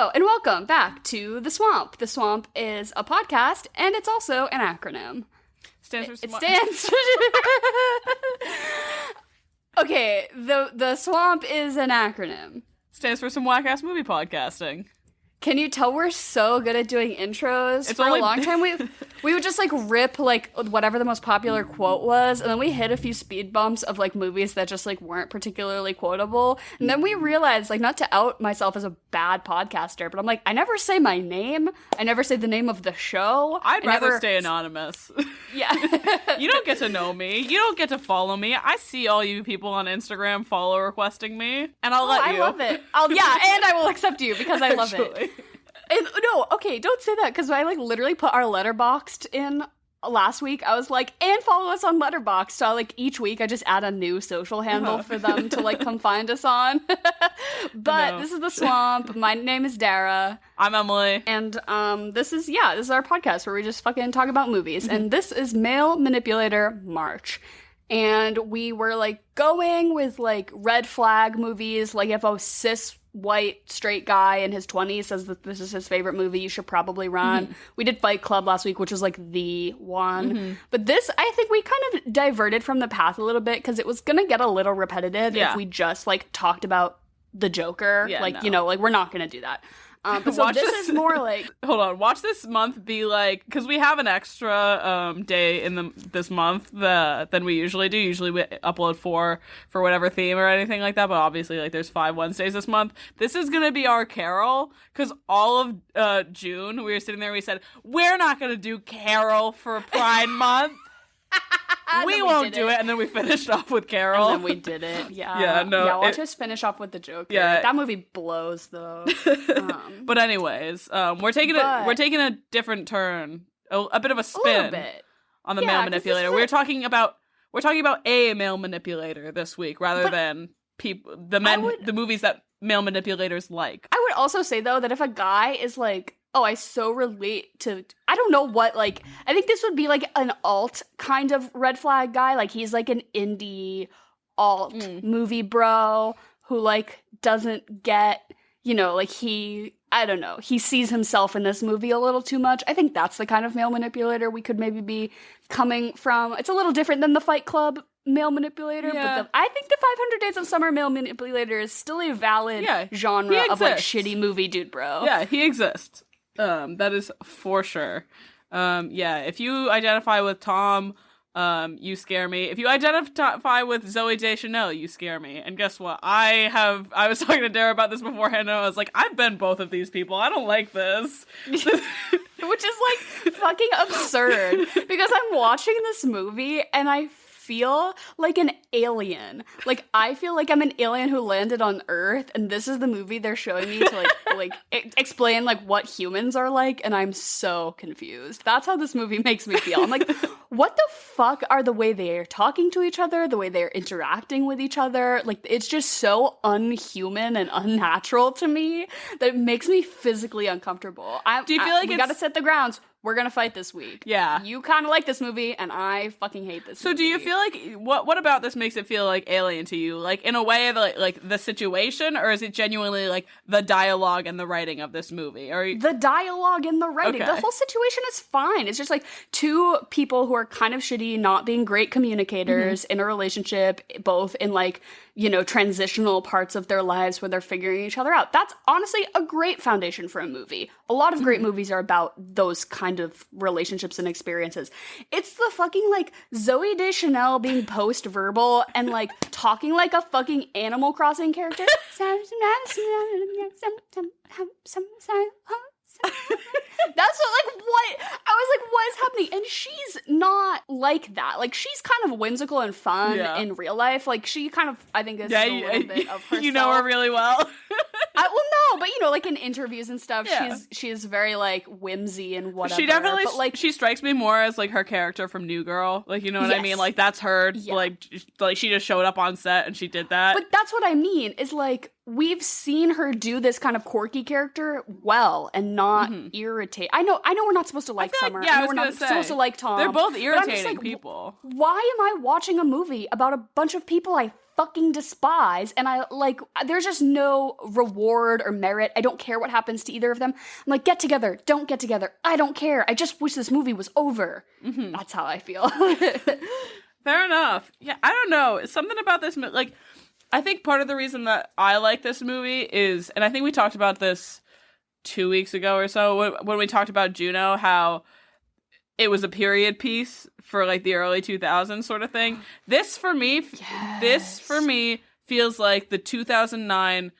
Hello, and welcome back to The Swamp. The Swamp is a podcast, and it's also an acronym. It stands... Okay, the Swamp is an acronym. Stands for some whack-ass movie podcasting. Can you tell we're so good at doing intros? For a long time, we would just, like, rip, like, whatever the most popular quote was, and then we hit a few speed bumps of, like, movies that just, like, weren't particularly quotable, and then we realized, like, not to out myself as a bad podcaster, but I'm like, I never say my name, I never say the name of the show. I'd rather stay anonymous. Yeah. You don't get to know me. You don't get to follow me. I see all you people on Instagram follow requesting me, and I'll let you. I love it. And I will accept you, because I love it. And, no, okay, don't say that, because I, like, literally put our letterboxd in last week. I was like, and follow us on Letterboxd. So, like, each week I just add a new social handle for them to, like, come find us on. But this is The Swamp. My name is Dara. I'm Emily. And this is our podcast where we just fucking talk about movies. And this is Male Manipulator March. And we were, like, going with, like, red flag movies. Like, if a cis white straight guy in his 20s says that this is his favorite movie, you should probably run. We did Fight Club last week, which was like the one. But this, I think we kind of diverted from the path a little bit because it was gonna get a little repetitive if we just like talked about the Joker. You know, like we're not gonna do that. But so this is more like... Hold on. Watch this month be like... Because we have an extra day in this month than we usually do. Usually we upload 4 for whatever theme or anything like that. But obviously, like, there's 5 Wednesdays this month. This is going to be our Carol. Because all of June, we were sitting there and we said, we're not going to do Carol for Pride Month. We won't do it, and then we finished off with Carol. And then we did it, yeah. Yeah, watch us finish off with the Joker. Yeah. That movie blows, though. But anyways, we're taking a different turn, a bit of a spin on the male manipulator. We're talking about a male manipulator this week, rather than the movies that male manipulators like. I would also say, though, that if a guy is like, oh, I so relate to, I don't know what, like, I think this would be, like, an alt kind of red flag guy. Like, he's, like, an indie alt movie bro who, like, doesn't get, you know, like, he sees himself in this movie a little too much. I think that's the kind of male manipulator we could maybe be coming from. It's a little different than the Fight Club male manipulator, but I think the 500 Days of Summer male manipulator is still a valid genre of, like, shitty movie dude bro. Yeah, he exists. That is for sure. If you identify with Tom, you scare me. If you identify with Zooey Deschanel, you scare me. And guess what? I was talking to Dara about this beforehand, and I was like, I've been both of these people. I don't like this. Which is, like, fucking absurd. Because I'm watching this movie, and I feel like an alien. Like, I feel like I'm an alien who landed on Earth, and this is the movie they're showing me to, like explain, like, what humans are like, and I'm so confused. That's how this movie makes me feel. I'm like, what the fuck are the way they are talking to each other, the way they're interacting with each other? Like, it's just so unhuman and unnatural to me that it makes me physically uncomfortable. Do you feel like we gotta set the grounds? We're gonna fight this week. Yeah. You kind of like this movie, and I fucking hate this movie. So do you feel like, what about this makes it feel, like, alien to you? Like, in a way, like the situation, or is it genuinely, like, the dialogue and the writing of this movie? The dialogue and the writing. Okay. The whole situation is fine. It's just, like, two people who are kind of shitty, not being great communicators in a relationship, both in, like, you know, transitional parts of their lives where they're figuring each other out. That's honestly a great foundation for a movie. A lot of great movies are about those kind of relationships and experiences. It's the fucking, like, Zooey Deschanel being post-verbal and, like, talking like a fucking Animal Crossing character. That's what I was like, what is happening? And she's not like that. Like, she's kind of whimsical and fun in real life. Like, she kind of, I think, is a little bit of herself. You know her really well. No, but, you know, like, in interviews and stuff, she's very, like, whimsy and whatever. She definitely, but, like, she strikes me more as, like, her character from New Girl. Like, you know what I mean? Like, that's her. Yeah. Like, she just showed up on set and she did that. But that's what I mean, is, like, we've seen her do this kind of quirky character well and not irritate. I know we're not supposed to like Summer. I know we're not supposed to like Tom. They're both irritating people. Why am I watching a movie about a bunch of people I fucking despise, and I like there's just no reward or merit. I don't care what happens to either of them. I'm like, get together, don't get together, I don't care. I just wish this movie was over. That's how I feel. Fair enough. Yeah, I don't know. Something about this like I think part of the reason that I like this movie is, and I think we talked about this 2 weeks ago or so when we talked about Juno, how it was a period piece for like the early 2000s sort of thing. This for me feels like the 2009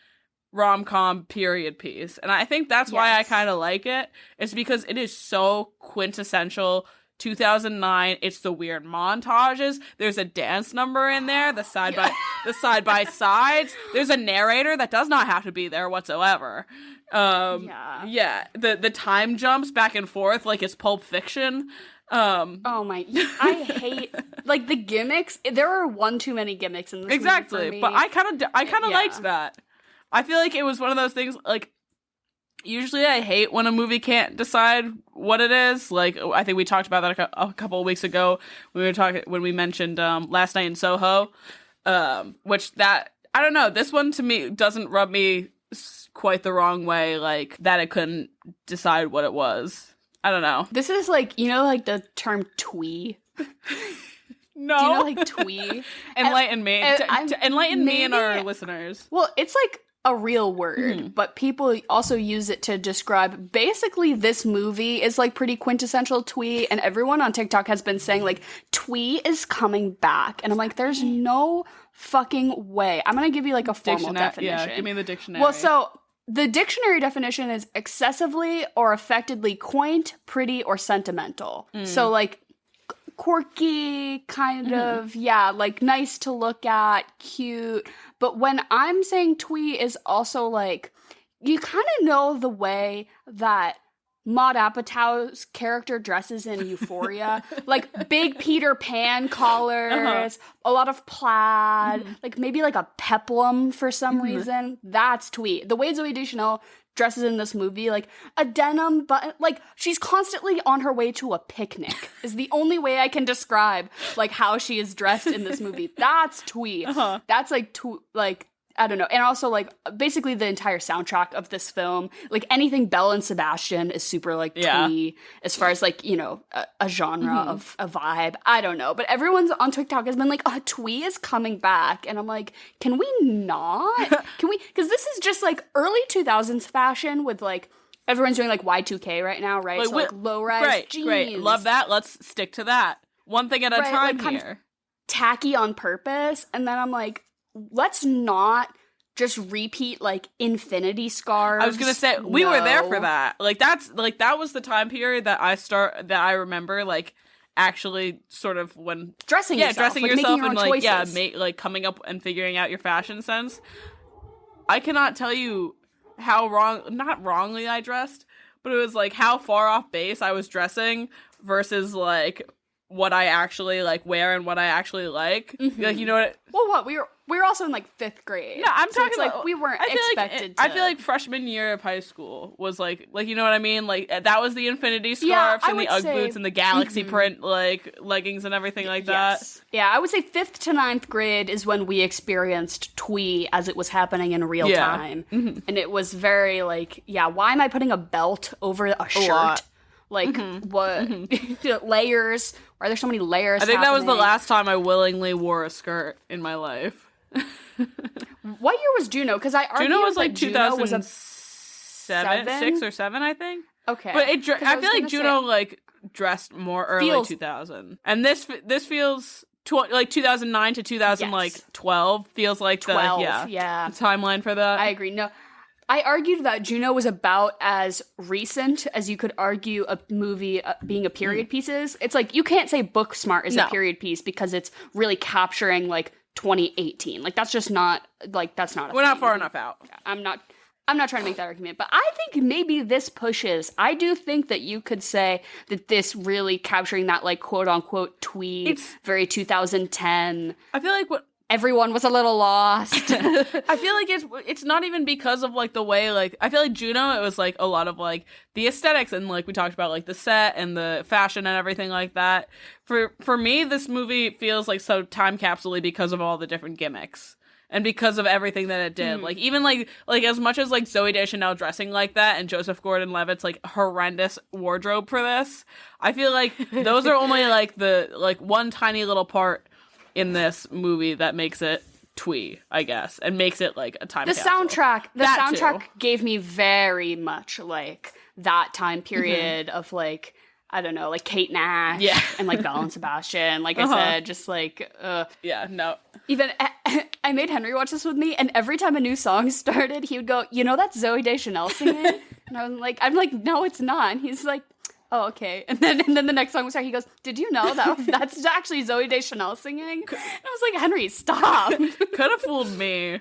rom-com period piece. And I think that's why I kind of like it. It's because it is so quintessential 2009. It's the weird montages. There's a dance number in there, the side by sides. There's a narrator that does not have to be there whatsoever. The time jumps back and forth like it's Pulp Fiction. I hate like the gimmicks. There are one too many gimmicks in this movie for me. But I kind of liked that. I feel like it was one of those things like usually I hate when a movie can't decide what it is. Like I think we talked about that a couple of weeks ago when we mentioned Last Night in Soho, which that I don't know. This one to me doesn't rub me quite the wrong way, like that it couldn't decide what it was. I don't know. This is like, you know, like the term twee? No. Do you know like twee? Enlighten me. Enlighten me and our listeners. Well, it's like a real word, but people also use it to describe basically this movie is like pretty quintessential twee, and everyone on TikTok has been saying like twee is coming back, and I'm like, there's no fucking way. I'm gonna give you like a formal definition. Yeah, give me the dictionary. Well, so the dictionary definition is excessively or affectedly quaint, pretty, or sentimental. So like quirky, kind of, like nice to look at, cute. But when I'm saying twee is also like, you kind of know the way that Maude Apatow's character dresses in Euphoria. Like big Peter Pan collars, a lot of plaid, like maybe like a peplum for some reason. That's twee. The way Zooey Deschanel dresses in this movie, like a denim button, like she's constantly on her way to a picnic is the only way I can describe like how she is dressed in this movie. That's twee. That's like I don't know. And also, like, basically the entire soundtrack of this film, like, anything Belle and Sebastian is super, like, twee, as far as, like, you know, a genre of a vibe. I don't know. But everyone's on TikTok has been like, oh, twee is coming back. And I'm like, can we not? Can we? Because this is just, like, early 2000s fashion with, like, everyone's doing, like, Y2K right now, right? Like, so, like, low-rise jeans. Great. Love that. Let's stick to that. One thing at a time like, here. Tacky on purpose. And then I'm like, let's not just repeat like infinity scarves. I was gonna say we were there for that. Like that was the time period that I remember like actually sort of when dressing yourself and like like coming up and figuring out your fashion sense. I cannot tell you how not wrongly I dressed, but it was like how far off base I was dressing versus like what I actually like wear and what I actually like. Like, you know what? Well, what we were also in like 5th grade. No, I'm talking like about, we weren't expected. I feel like freshman year of high school was like you know what I mean? Like that was the infinity scarves and the Ugg boots and the galaxy print like leggings and everything like that. Yeah, I would say 5th to 9th grade is when we experienced twee as it was happening in real time, and it was very like, why am I putting a belt over a shirt? Like, what? Layers? Why are there so many layers I think that was the last time I willingly wore a skirt in my life. What year was Juno? Because I argued Juno was like Juno was 6 or 7, I think. Okay. But I feel like Juno, like, dressed more early 2000. And this feels... like 2009 to 2012 feels like 12, the timeline for that. I agree. No, I argued that Juno was about as recent as you could argue a movie being a period piece is. It's like, you can't say Booksmart is a period piece because it's really capturing, like, 2018. Like, that's just not, like, that's not a We're thing. not far enough out. I'm not trying to make that argument, but I think maybe this pushes. I do think that you could say that this really capturing that, like, quote-unquote twee, very 2010. I feel like everyone was a little lost. I feel like it's not even because of like the way like I feel like Juno, it was like a lot of like the aesthetics and like we talked about like the set and the fashion and everything like that. For me, this movie feels like so time capsule-y because of all the different gimmicks. And because of everything that it did. Like, even, like as much as, like, Zooey Deschanel dressing like that and Joseph Gordon-Levitt's, like, horrendous wardrobe for this, I feel like those are only, like, one tiny little part in this movie that makes it twee, I guess, and makes it, like, a time capsule. The soundtrack gave me very much, like, that time period of, like, I don't know, like Kate Nash and like Belle and Sebastian. Like I said, just like, yeah, no. Even I made Henry watch this with me, and every time a new song started, he would go, "You know that's Zooey Deschanel singing?" And I'm like, "No, it's not." And he's like, "Oh, okay." And then the next song was started. He goes, "Did you know that's actually Zooey Deschanel singing?" And I was like, "Henry, stop." Could have fooled me.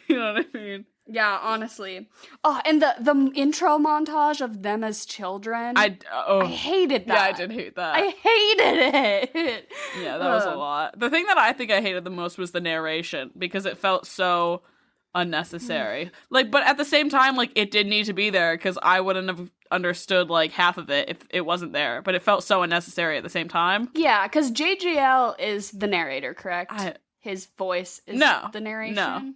You know what I mean? Yeah, honestly. Oh, and the intro montage of them as children. I hated that. Yeah, I did hate that. I hated it. Yeah, that was a lot. The thing that I think I hated the most was the narration because it felt so unnecessary. Like, but at the same time, like, it did need to be there because I wouldn't have understood, like, half of it if it wasn't there. But it felt so unnecessary at the same time. Yeah, because JGL is the narrator, correct? His voice is the narration? No.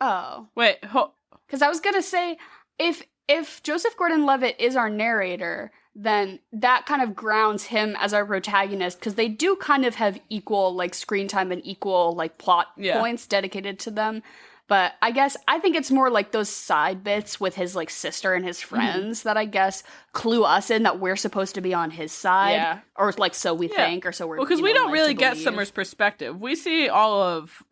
Oh. Wait, because I was gonna say, if Joseph Gordon-Levitt is our narrator, then that kind of grounds him as our protagonist, because they do kind of have equal, like, screen time and equal, like, plot points dedicated to them. But I think it's more like those side bits with his, like, sister and his friends that I guess clue us in that we're supposed to be on his side. Yeah. Or, like, so we think, or so we're, because we don't really get Summer's perspective. We see all of,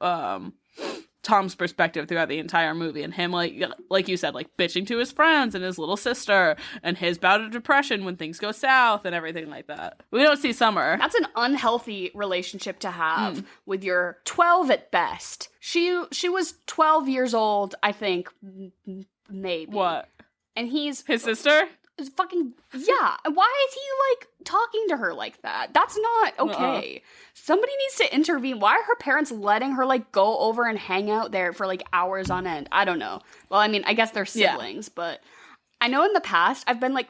Tom's perspective throughout the entire movie, and him like you said, like bitching to his friends and his little sister, and his bout of depression when things go south and everything like that. We don't see Summer. That's an unhealthy relationship to have with your 12 at best. She was 12 years old, I think, maybe. What? And he's his sister. Fucking yeah. Why is he like talking to her like that? That's not okay. Somebody needs to intervene. Why are her parents letting her like go over and hang out there for like hours on end? I don't know. Well, I mean, I guess they're siblings, but I know in the past I've been like,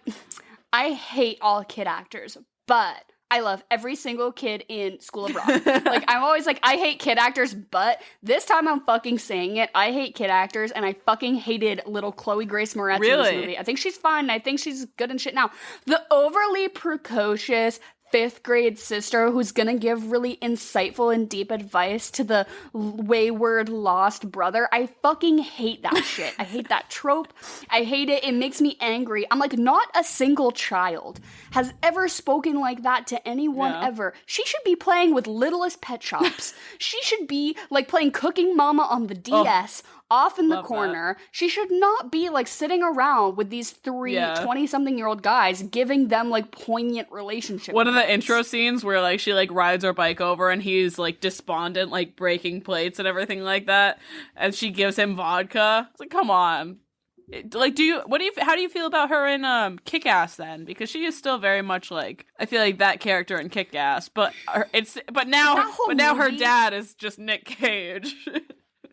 I hate all kid actors, but I love every single kid in School of Rock. Like, I'm always like, I hate kid actors, but this time I'm fucking saying it. I hate kid actors, and I fucking hated little Chloe Grace Moretz in this movie. I think she's fine. I think she's good and shit now. The overly precocious 5th grade sister who's gonna give really insightful and deep advice to the wayward lost brother. I fucking hate that shit. I hate that trope. I hate it. It makes me angry. I'm like, not a single child has ever spoken like that to anyone ever. She should be playing with Littlest Pet Shops. She should be like playing Cooking Mama on the DS. Off in the corner. That. She should not be, like, sitting around with these 20-something-year-old guys giving them, like, poignant relationship One of the intro scenes where, like, she, like, rides her bike over and he's, like, despondent, like, breaking plates and everything like that, and she gives him vodka. It's like, come on. Like, how do you feel about her in, Kick-Ass, then? Because she is still very much, like, I feel like that character in Kick-Ass, but now her dad is just Nick Cage.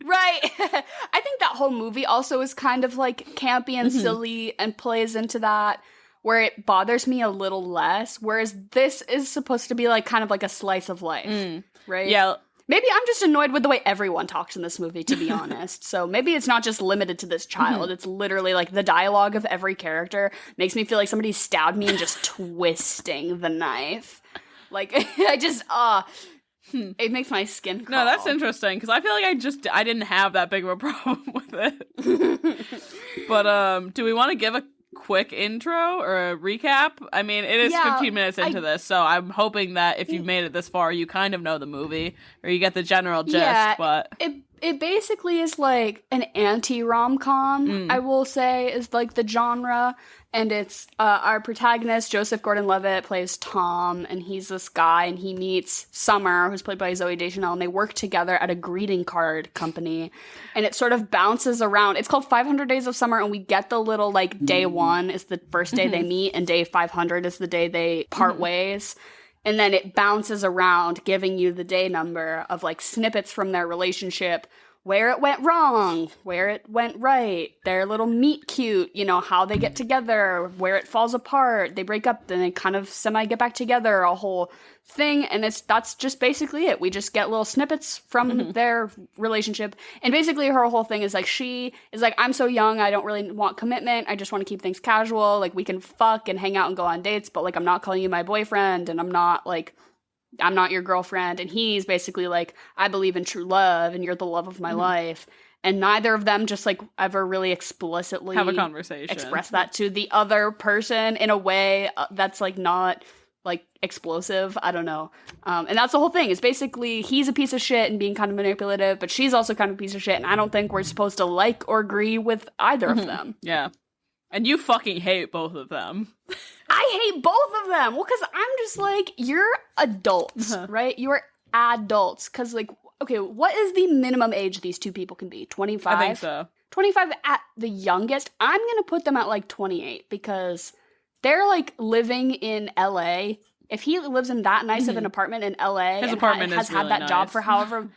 Right. I think that whole movie also is kind of like campy and silly and plays into that, where it bothers me a little less, whereas this is supposed to be like kind of like a slice of life, right? Yeah. Maybe I'm just annoyed with the way everyone talks in this movie, to be honest. So maybe it's not just limited to this child. It's literally like the dialogue of every character makes me feel like somebody stabbed me and just twisting the knife. Like, it makes my skin crawl. No, that's interesting, because I feel like I didn't have that big of a problem with it. But, do we want to give a quick intro or a recap? I mean, it is 15 minutes into this, so I'm hoping that if you've made it this far, you kind of know the movie, or you get the general gist, but... It basically is like an anti-rom-com, I will say, is like the genre. And it's our protagonist, Joseph Gordon-Levitt, plays Tom, and he's this guy, and he meets Summer, who's played by Zooey Deschanel, and they work together at a greeting card company. And it sort of bounces around. It's called 500 Days of Summer, and we get the little, like, day 1 is the first day they meet, and day 500 is the day they part ways. and then it bounces around, giving you the day number of like snippets from their relationship, where it went wrong, where it went right, their little meet cute, you know, how they get together, where it falls apart, they break up, then they kind of semi get back together, a whole thing, and that's just basically it. We just get little snippets from their relationship, and basically her whole thing is like, she is like, I'm so young, I don't really want commitment, I just want to keep things casual, like we can fuck and hang out and go on dates, but like I'm not calling you my boyfriend, and I'm not your girlfriend. And he's basically like, I believe in true love and you're the love of my life. And neither of them just like ever really explicitly have a conversation, express that to the other person in a way that's like not like explosive. I don't know. And that's the whole thing, is basically he's a piece of shit and being kind of manipulative, but she's also kind of a piece of shit. And I don't think we're supposed to like or agree with either of them. Yeah. And you fucking hate both of them. I hate both of them. Well, because I'm just like, you're adults, right? You're adults. Because, like, okay, what is the minimum age these two people can be? 25? I think so. 25 at the youngest. I'm going to put them at, like, 28 because they're, like, living in LA. If he lives in that nice of an apartment in LA His and apartment has is had really that nice. job for however...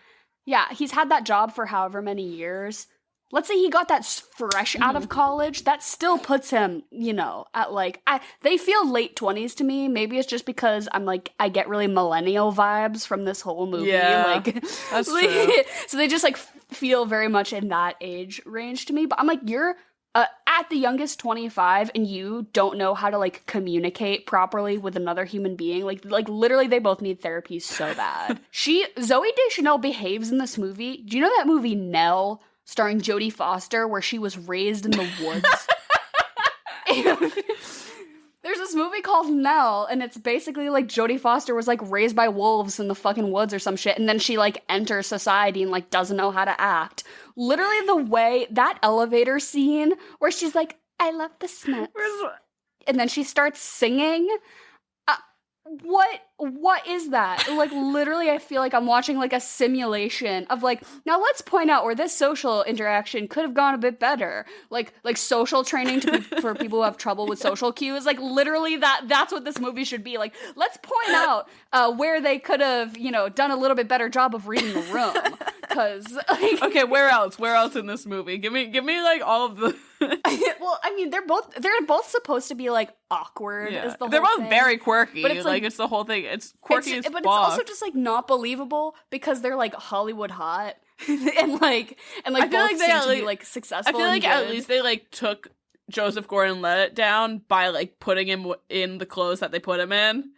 Yeah, he's had that job for however many years. Let's say he got that fresh out of college. That still puts him, you know, at like, they feel late 20s to me. Maybe it's just because I'm like, I get really millennial vibes from this whole movie. Yeah, like, that's like, true. So they just like feel very much in that age range to me. But I'm like, you're at the youngest 25 and you don't know how to like communicate properly with another human being. Like literally they both need therapy so bad. Zoe Deschanel behaves in this movie. Do you know that movie Nell, starring Jodie Foster, where she was raised in the woods? There's this movie called Nell, and it's basically like Jodie Foster was like raised by wolves in the fucking woods or some shit, and then she like enters society and like doesn't know how to act. Literally the way, that elevator scene where she's like, I love the Smiths, and then she starts singing. What is that? Like, literally, I feel like I'm watching, like, a simulation of, like, now let's point out where this social interaction could have gone a bit better. Like social training for people who have trouble with social cues. Like, literally, that's what this movie should be. Like, let's point out where they could have, you know, done a little bit better job of reading the room. Because, like... Okay, where else? Where else in this movie? Give me, like, all of the... Well, I mean, they're both supposed to be like awkward. Yeah. Is the whole They're both thing. very quirky. But it's like it's the whole thing. It's quirky as fuck. But it's also just like not believable because they're like Hollywood hot and like I feel both like they seem to be like successful. I feel like and at good. least they like took Joseph Gordon-Levitt down by like putting him in the clothes that they put him in.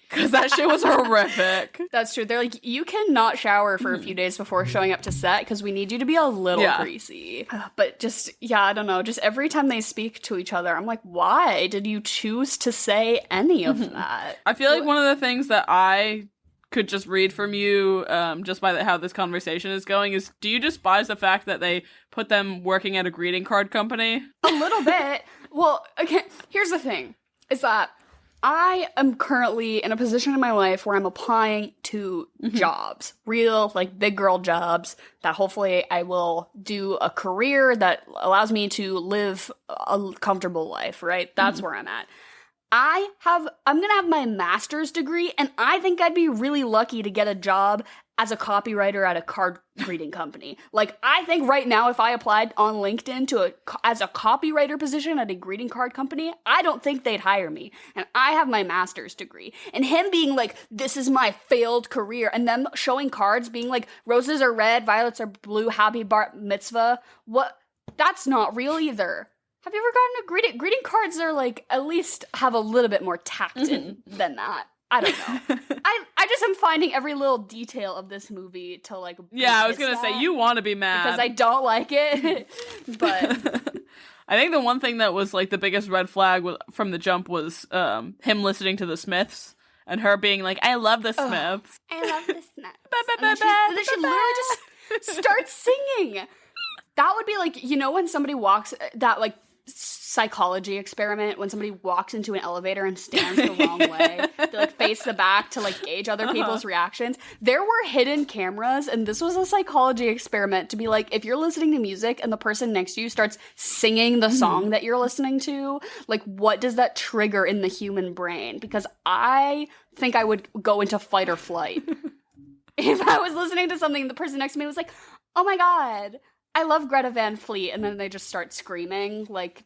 Because that shit was horrific. That's true. They're like, you cannot shower for a few days before showing up to set because we need you to be a little greasy. But just, yeah, I don't know. Just every time they speak to each other, I'm like, why did you choose to say any of that? I feel like one of the things that I could just read from you, just by how this conversation is going, is do you despise the fact that they put them working at a greeting card company? A little bit. Well, okay, here's the thing, is that I am currently in a position in my life where I'm applying to jobs, real, like, big girl jobs that hopefully I will do a career that allows me to live a comfortable life, right? That's where I'm at. I'm gonna have my master's degree, and I think I'd be really lucky to get a job as a copywriter at a card greeting company. Like, I think right now, if I applied on LinkedIn as a copywriter position at a greeting card company, I don't think they'd hire me. And I have my master's degree. And him being like, this is my failed career, and them showing cards being like, roses are red, violets are blue, happy bar mitzvah. What? That's not real either. Have you ever gotten a greeting cards? Are like, at least have a little bit more tact than that. I don't know. I just am finding every little detail of this movie to like. Yeah, I was gonna say you want to be mad because I don't like it, but I think the one thing that was like the biggest red flag from the jump was him listening to the Smiths and her being like, "I love the Smiths." I love the Smiths. And then she literally just starts singing. That would be like, you know, when somebody walks that like psychology experiment when somebody walks into an elevator and stands the wrong way. They like face the back to like gauge other people's reactions. There were hidden cameras, and this was a psychology experiment to be like, if you're listening to music and the person next to you starts singing the song that you're listening to, like what does that trigger in the human brain? Because I think I would go into fight or flight. If I was listening to something, the person next to me was like, oh my god, I love Greta Van Fleet, and then they just start screaming, like,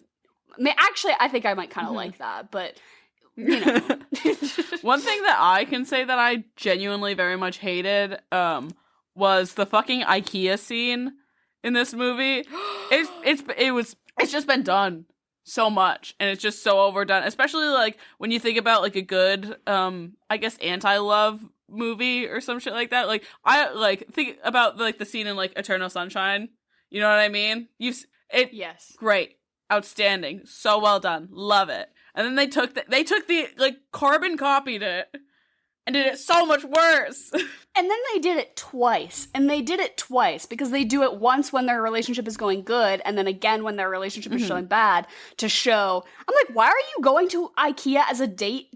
actually, I think I might kind of like that, but, you know. One thing that I can say that I genuinely very much hated, was the fucking IKEA scene in this movie. It's just been done so much, and it's just so overdone, especially, like, when you think about, like, a good, I guess, anti-love movie or some shit like that. Like, I, like, think about, like, the scene in, like, Eternal Sunshine. You know what I mean? Yes. Great. Outstanding. So well done. Love it. And then they took the, like, carbon copied it and did it so much worse. And then they did it twice. And they did it twice because they do it once when their relationship is going good and then again when their relationship is showing bad to show. I'm like, why are you going to IKEA as a date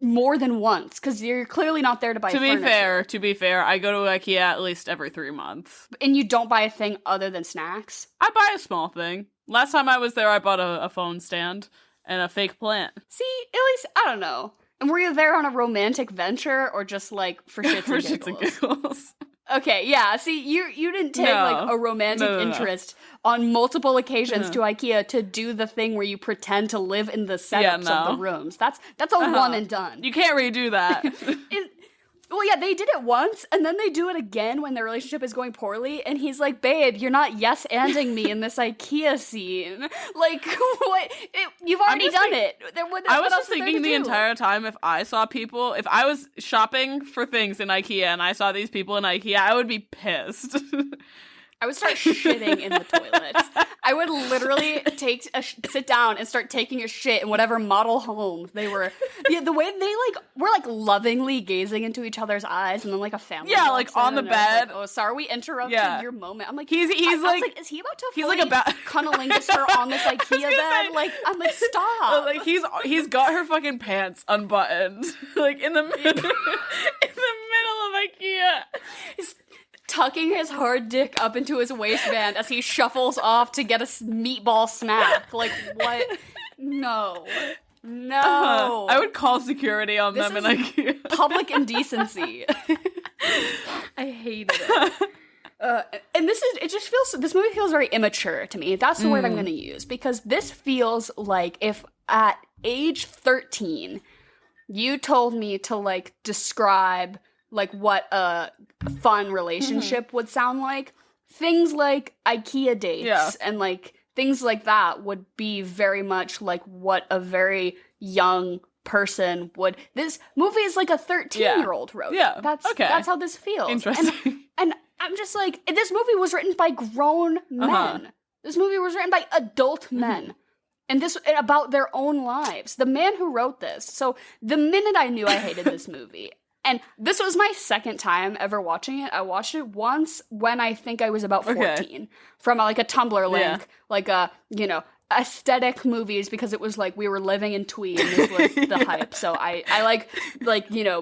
more than once? Because you're clearly not there to buy furniture. To be fair, I go to IKEA at least every 3 months. And you don't buy a thing other than snacks? I buy a small thing. Last time I was there, I bought a phone stand and a fake plant. See, at least, I don't know. And were you there on a romantic venture or just, like, for shits and giggles? Shits and giggles. Okay, yeah. See, you didn't take, like, a romantic interest on multiple occasions to IKEA to do the thing where you pretend to live in the setups of the rooms. That's a one and done. You can't redo that. Well, yeah, they did it once, and then they do it again when their relationship is going poorly, and he's like, babe, you're not yes-anding me in this IKEA scene. Like, what? You've already done it. I was just thinking the entire time, if I was shopping for things in IKEA, and I saw these people in IKEA, I would be pissed. I would start shitting in the toilets. I would literally sit down and start taking a shit in whatever model home they were. Yeah, the way they were lovingly gazing into each other's eyes, and then like a family. Yeah, like on the bed. Like, oh, sorry, we interrupted your moment. I'm like, he's like, is he about to? He's like about cunnilingus her on this IKEA bed. Like, I'm like, stop. Like he's got her fucking pants unbuttoned, like in the middle of IKEA. He's tucking his hard dick up into his waistband as he shuffles off to get a meatball snack. Like, what? No. I would call security on them in IKEA. Public indecency. I hated it. And this movie feels very immature to me. That's the word I'm going to use. Because this feels like if at age 13, you told me to, like, describe, like, what a fun relationship would sound like, things like IKEA dates and, like, things like that would be very much like what a very young person would. This movie is like a 13-year-old wrote. Yeah, that's how this feels. Interesting. And I'm just like, this movie was written by grown men. This movie was written by adult men. And this about their own lives. The man who wrote this. So the minute I knew I hated this movie, and this was my second time ever watching it. I watched it once when I think I was about 14 from like a Tumblr link, like a, aesthetic movies, because it was like we were living in Twee and this was the hype. So I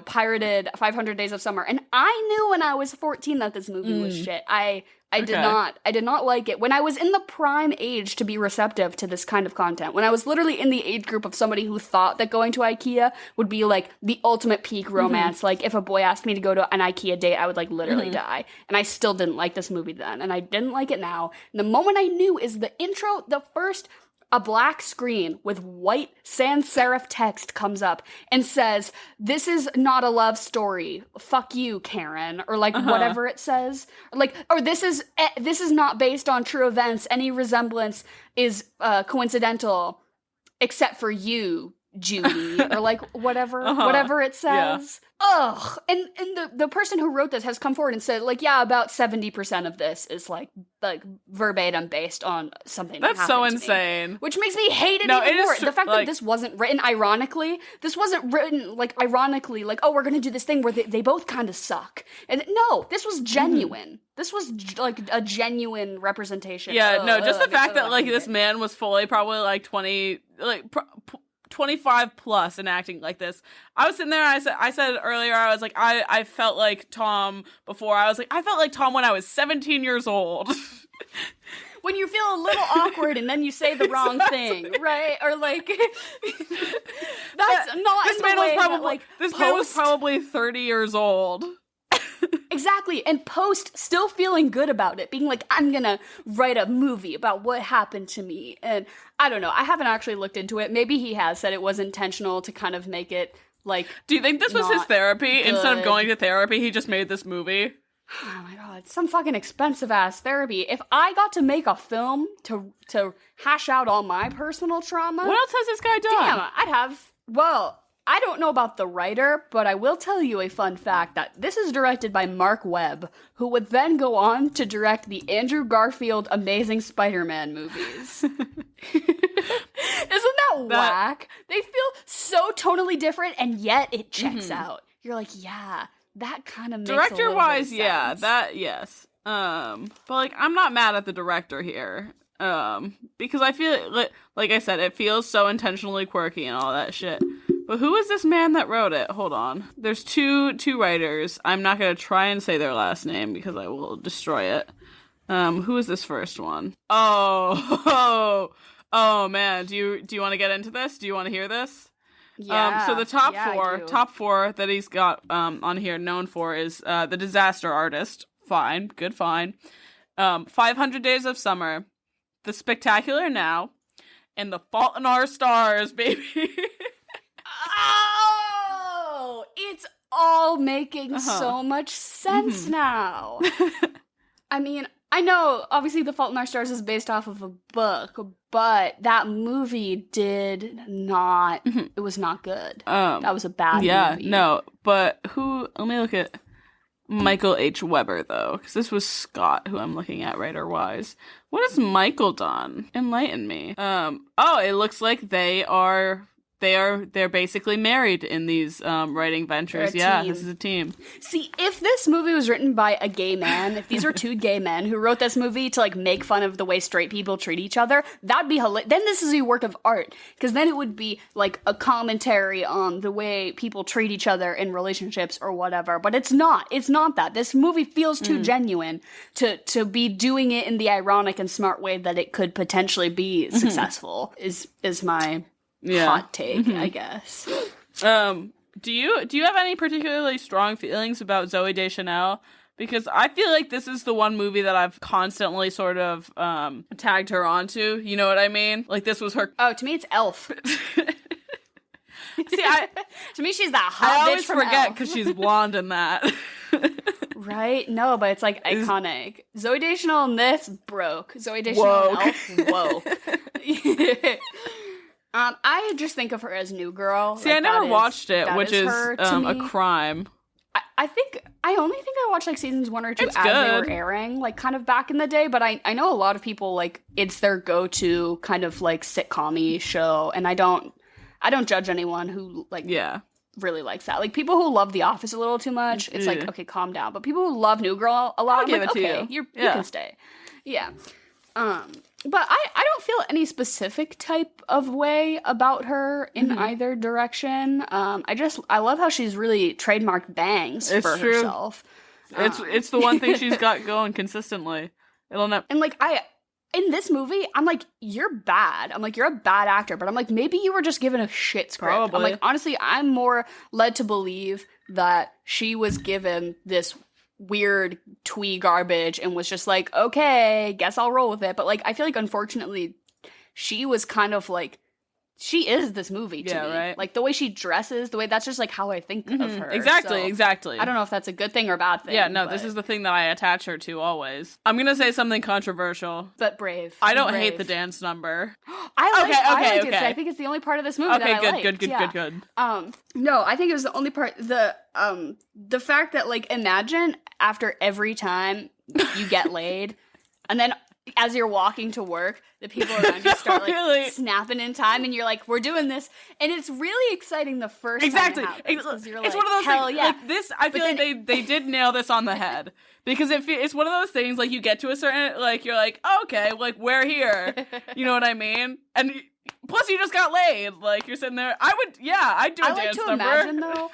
pirated 500 Days of Summer, and I knew when I was 14 that this movie was shit. I did not like it when I was in the prime age to be receptive to this kind of content. When I was literally in the age group of somebody who thought that going to IKEA would be like the ultimate peak romance. Like if a boy asked me to go to an IKEA date, I would like literally die. And I still didn't like this movie then, and I didn't like it now. And the moment I knew is the intro, a black screen with white sans serif text comes up and says, "This is not a love story. Fuck you, Karen," or like whatever it says, or this is not based on true events. Any resemblance is coincidental, except for you, Judy or like whatever it says. Ugh. And the person who wrote this has come forward and said, like, yeah, about 70% of this is like verbatim based on something that That's so happened to insane. me, which makes me hate it No, even it is more. tr- The fact like- that this wasn't written ironically, like, oh, we're gonna do this thing where they both kind of suck. And no, this was genuine. This was like a genuine represenation. Yeah, no, just the fact that I like hate this it. man was fully probably like 25 plus and acting like this. I was sitting there, I said earlier, I was like, I felt like Tom before. I was like, I felt like Tom when I was 17 years old. When you feel a little awkward and then you say the wrong thing, right? Or like, that's not This in man the way was probably that, like, this man was post- probably 30 years old. Exactly, and post still feeling good about it, being like, I'm gonna write a movie about what happened to me. And I don't know, I haven't actually looked into it. Maybe he has said it was intentional to kind of make it like. Do you think this was his not therapy? Instead of good. going to therapy, he just made this movie? Oh my god, some fucking expensive ass therapy. If I got to make a film to hash out all my personal trauma, What else has this guy done? damn, I'd have. Well, I don't know about the writer, but I will tell you a fun fact that this is directed by Mark Webb, who would then go on to direct the Andrew Garfield Amazing Spider-Man movies. Isn't that whack? They feel so tonally different, and yet it checks out. You're like, yeah, that kind of makes Director a little wise, bit of yeah, sense. that yes. But like I'm not mad at the director here. Because I feel like I said, it feels so intentionally quirky and all that shit. But who is this man that wrote it? Hold on. There's two writers. I'm not gonna try and say their last name because I will destroy it. Who is this first one? Oh man. Do you want to get into this? Do you want to hear this? Yeah, So the I do. top four that he's got on here known for is The Disaster Artist. Fine, good, fine. 500 Days of Summer, The Spectacular Now, and The Fault in Our Stars, baby. Oh, it's all making so much sense now. I mean, I know obviously The Fault in Our Stars is based off of a book, but that movie did not. It was not good. That was a bad movie. Yeah, no, but who? Let me look at Michael H. Weber though, because this was Scott who I'm looking at writer-wise. What has Michael done? Enlighten me. Oh, it looks like they're basically married in these writing ventures. They're a Yeah, team. this is a team. See, if this movie was written by a gay man, if these were two gay men who wrote this movie to like make fun of the way straight people treat each other, that'd be hilarious. Then this is a work of art, because then it would be like a commentary on the way people treat each other in relationships or whatever. But it's not. It's not that. This movie feels too genuine to be doing it in the ironic and smart way that it could potentially be successful. Is my hot take, I guess. Do you have any particularly strong feelings about Zooey Deschanel? Because I feel like this is the one movie that I've constantly sort of tagged her onto. You know what I mean? Like this was her. Oh, to me, it's Elf. See, To me, she's that I hot bitch always from forget Elf. because she's blonde in that. Right? No, but it's like iconic. Zooey Deschanel in this broke. Zooey Deschanel in Elf woke. I just think of her as New Girl. See, Like, I never that is- watched it, that which is her to a me. crime. I think I only think I watched like seasons 1 or 2 It's as they good. were airing, like kind of back in the day. But I know a lot of people like it's their go-to kind of like sitcom-y show, and I don't judge anyone who like Yeah. really likes that. Like people who love The Office a little too much, it's like Yeah. okay, calm down. But people who love New Girl a lot, I'll I'm give like, it to okay, you. you Yeah. can stay. Yeah. But I don't feel any specific type of way about her in either direction. I love how she's really trademarked bangs It's for true. herself. It's the one thing she's got going consistently. It'll never. And like in this movie, I'm like, you're bad. I'm like, you're a bad actor. But I'm like, maybe you were just given a shit script. I'm Probably. like, honestly, I'm more led to believe that she was given this weird twee garbage and was just like, okay, guess I'll roll with it. But like, I feel like unfortunately, she was kind of like she is this movie to me. Right. Like, the way she dresses, the way, that's just, like, how I think of her. Exactly, So, exactly. I don't know if that's a good thing or a bad thing. Yeah, no, but, this is the thing that I attach her to always. I'm gonna say something controversial. But brave. I don't hate the dance number. I liked it. Okay. I think it's the only part of this movie that I liked. Good. No, I think it was the only part, the fact that, like, imagine after every time you get laid, and then as you're walking to work, the people around you start, like, snapping in time, and you're like, we're doing this, and it's really exciting the first time it happens, 'cause you're it's like, one of those hell things, yeah. like, this, I feel like they did nail this on the head, because it's one of those things, like, you get to a certain, like, you're like, oh, okay, like, we're here, you know what I mean? And plus, you just got laid, like, you're sitting there, I'd do a dance number. Imagine, though,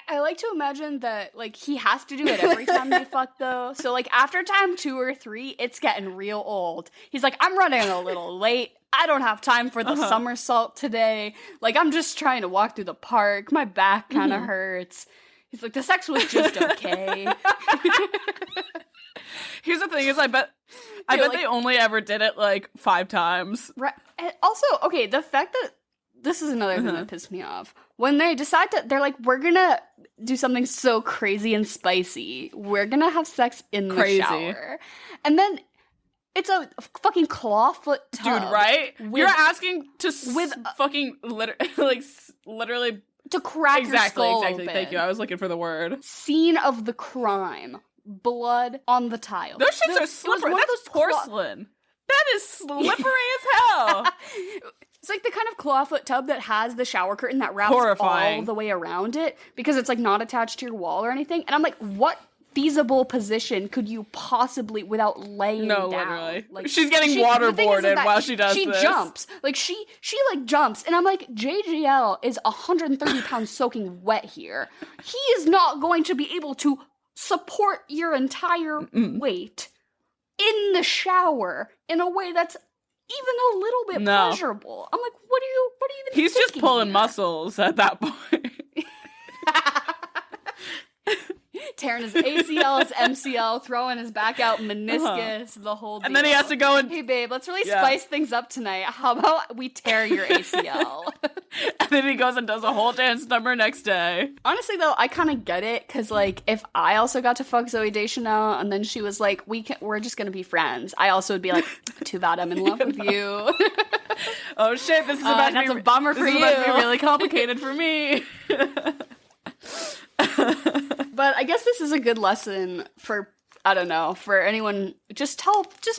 I like to imagine that, like, he has to do it every time they fuck, though, so, like, after time 2 or 3, it's getting real old. He's like, I'm running a little late, I don't have time for the somersault today, like, I'm just trying to walk through the park, my back kind of hurts. He's like, the sex was just okay. Here's the thing is, I bet like, they only ever did it, like, 5 times. Right. And also, okay, the fact that, this is another thing that pissed me off. When they decide to, they're like, we're gonna do something so crazy and spicy. We're gonna have sex in the shower. And then it's a fucking clawfoot tub. Dude, right? You're asking to fucking literally to crack your skull open. Thank you. I was looking for the word. Scene of the crime. Blood on the tile. Those shits are slippery. That's porcelain. That is slippery as hell. It's like the kind of clawfoot tub that has the shower curtain that wraps all the way around it because it's, like, not attached to your wall or anything. And I'm like, what feasible position could you possibly, without laying down? Literally. Like, she's getting waterboarded while she does this. She jumps. Like, she like jumps. And I'm like, JGL is 130 pounds soaking wet here. He is not going to be able to support your entire weight in the shower in a way that's even a little bit pleasurable. I'm like, what are you even He's just pulling here? Muscles at that point. Tearing his ACL, his MCL, throwing his back out, meniscus, the whole deal. And then he has to go and... Hey, babe, let's really spice things up tonight. How about we tear your ACL? And then he goes and does a whole dance number next day. Honestly, though, I kind of get it, because, like, if I also got to fuck Zooey Deschanel, and then she was like, we're just gonna be friends, I also would be like, too bad I'm in love with you. Oh, shit, this is about that's a bummer for you. This is about to be really complicated for me. But I guess this is a good lesson for, I don't know, for anyone. Just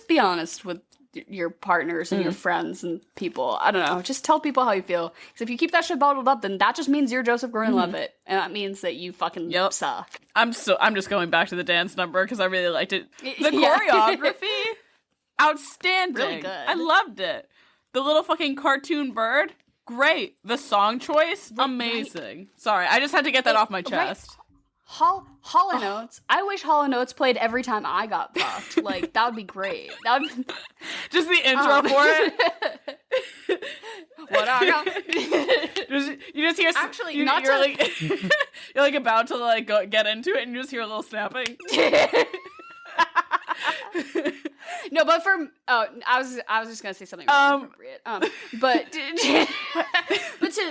be honest with your partners and your friends and people. I don't know. Just tell people how you feel. Because if you keep that shit bottled up, then that just means you're Joseph Gordon-Levitt, and that means that you fucking suck. I'm just going back to the dance number because I really liked it. The choreography, outstanding. Really good. I loved it. The little fucking cartoon bird, great. The song choice, amazing. Right. Sorry, I just had to get that off my chest. Hall & Oates. I wish Hall & Oates played every time I got fucked. Like, that would be great. That would be... Just the intro for it. What I got? You just hear... Actually, you're like, you're like about to like get into it, and you just hear a little snapping. No, but I was just gonna say something really appropriate. But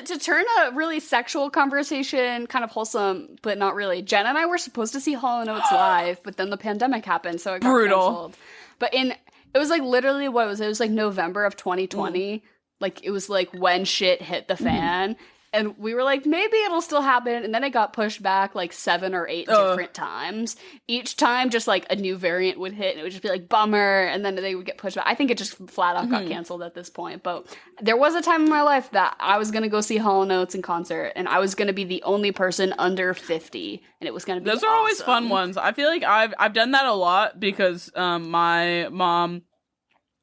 to turn a really sexual conversation kind of wholesome, but not really. Jen and I were supposed to see Hall & Oates live, but then the pandemic happened, so it got canceled. But it was like literally what was it? It was like November of 2020. Like it was like when shit hit the fan. And we were like, maybe it'll still happen. And then it got pushed back like 7 or 8 different times. Each time, just like a new variant would hit, and it would just be like, bummer. And then they would get pushed back. I think it just flat out got canceled at this point. But there was a time in my life that I was going to go see Hall & Oates in concert. And I was going to be the only person under 50. And it was going to be Those are always fun ones. I feel like I've done that a lot because my mom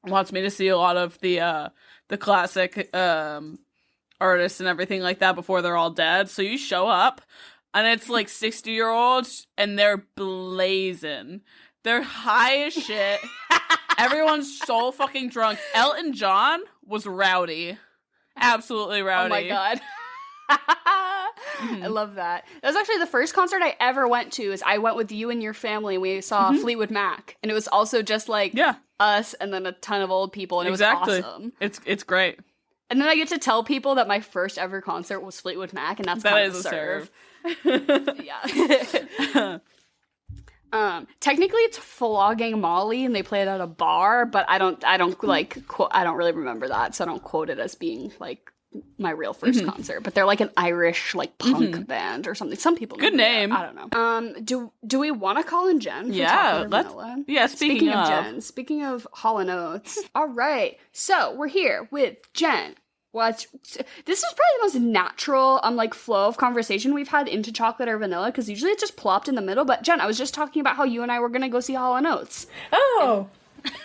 wants me to see a lot of the classic... artists and everything like that before they're all dead. So you show up and it's like 60-year-olds and they're blazing. They're high as shit. Everyone's so fucking drunk. Elton John was rowdy. Absolutely rowdy. Oh my god. I love that. That was actually the first concert I ever went to. Is I went with you and your family and we saw Fleetwood Mac. And it was also just like us and then a ton of old people, and it was awesome. It's great. And then I get to tell people that my first ever concert was Fleetwood Mac, and that's That kind of is a a serve. serve. Yeah. Technically it's Flogging Molly, and they play it at a bar, but I don't really remember that, so I don't quote it as being like my real first concert. But they're like an Irish like punk band or something. Some people Good name. I don't know. Do we want to call in Jen? From Yeah, Chocolate or let's. Vanilla? Yeah, speaking of Jen, speaking of Hall & Oates. All right, so we're here with Jen. This is probably the most natural like flow of conversation we've had into Chocolate or Vanilla, because usually it's just plopped in the middle. But Jen, I was just talking about how you and I were gonna go see Hall & Oates. Oh,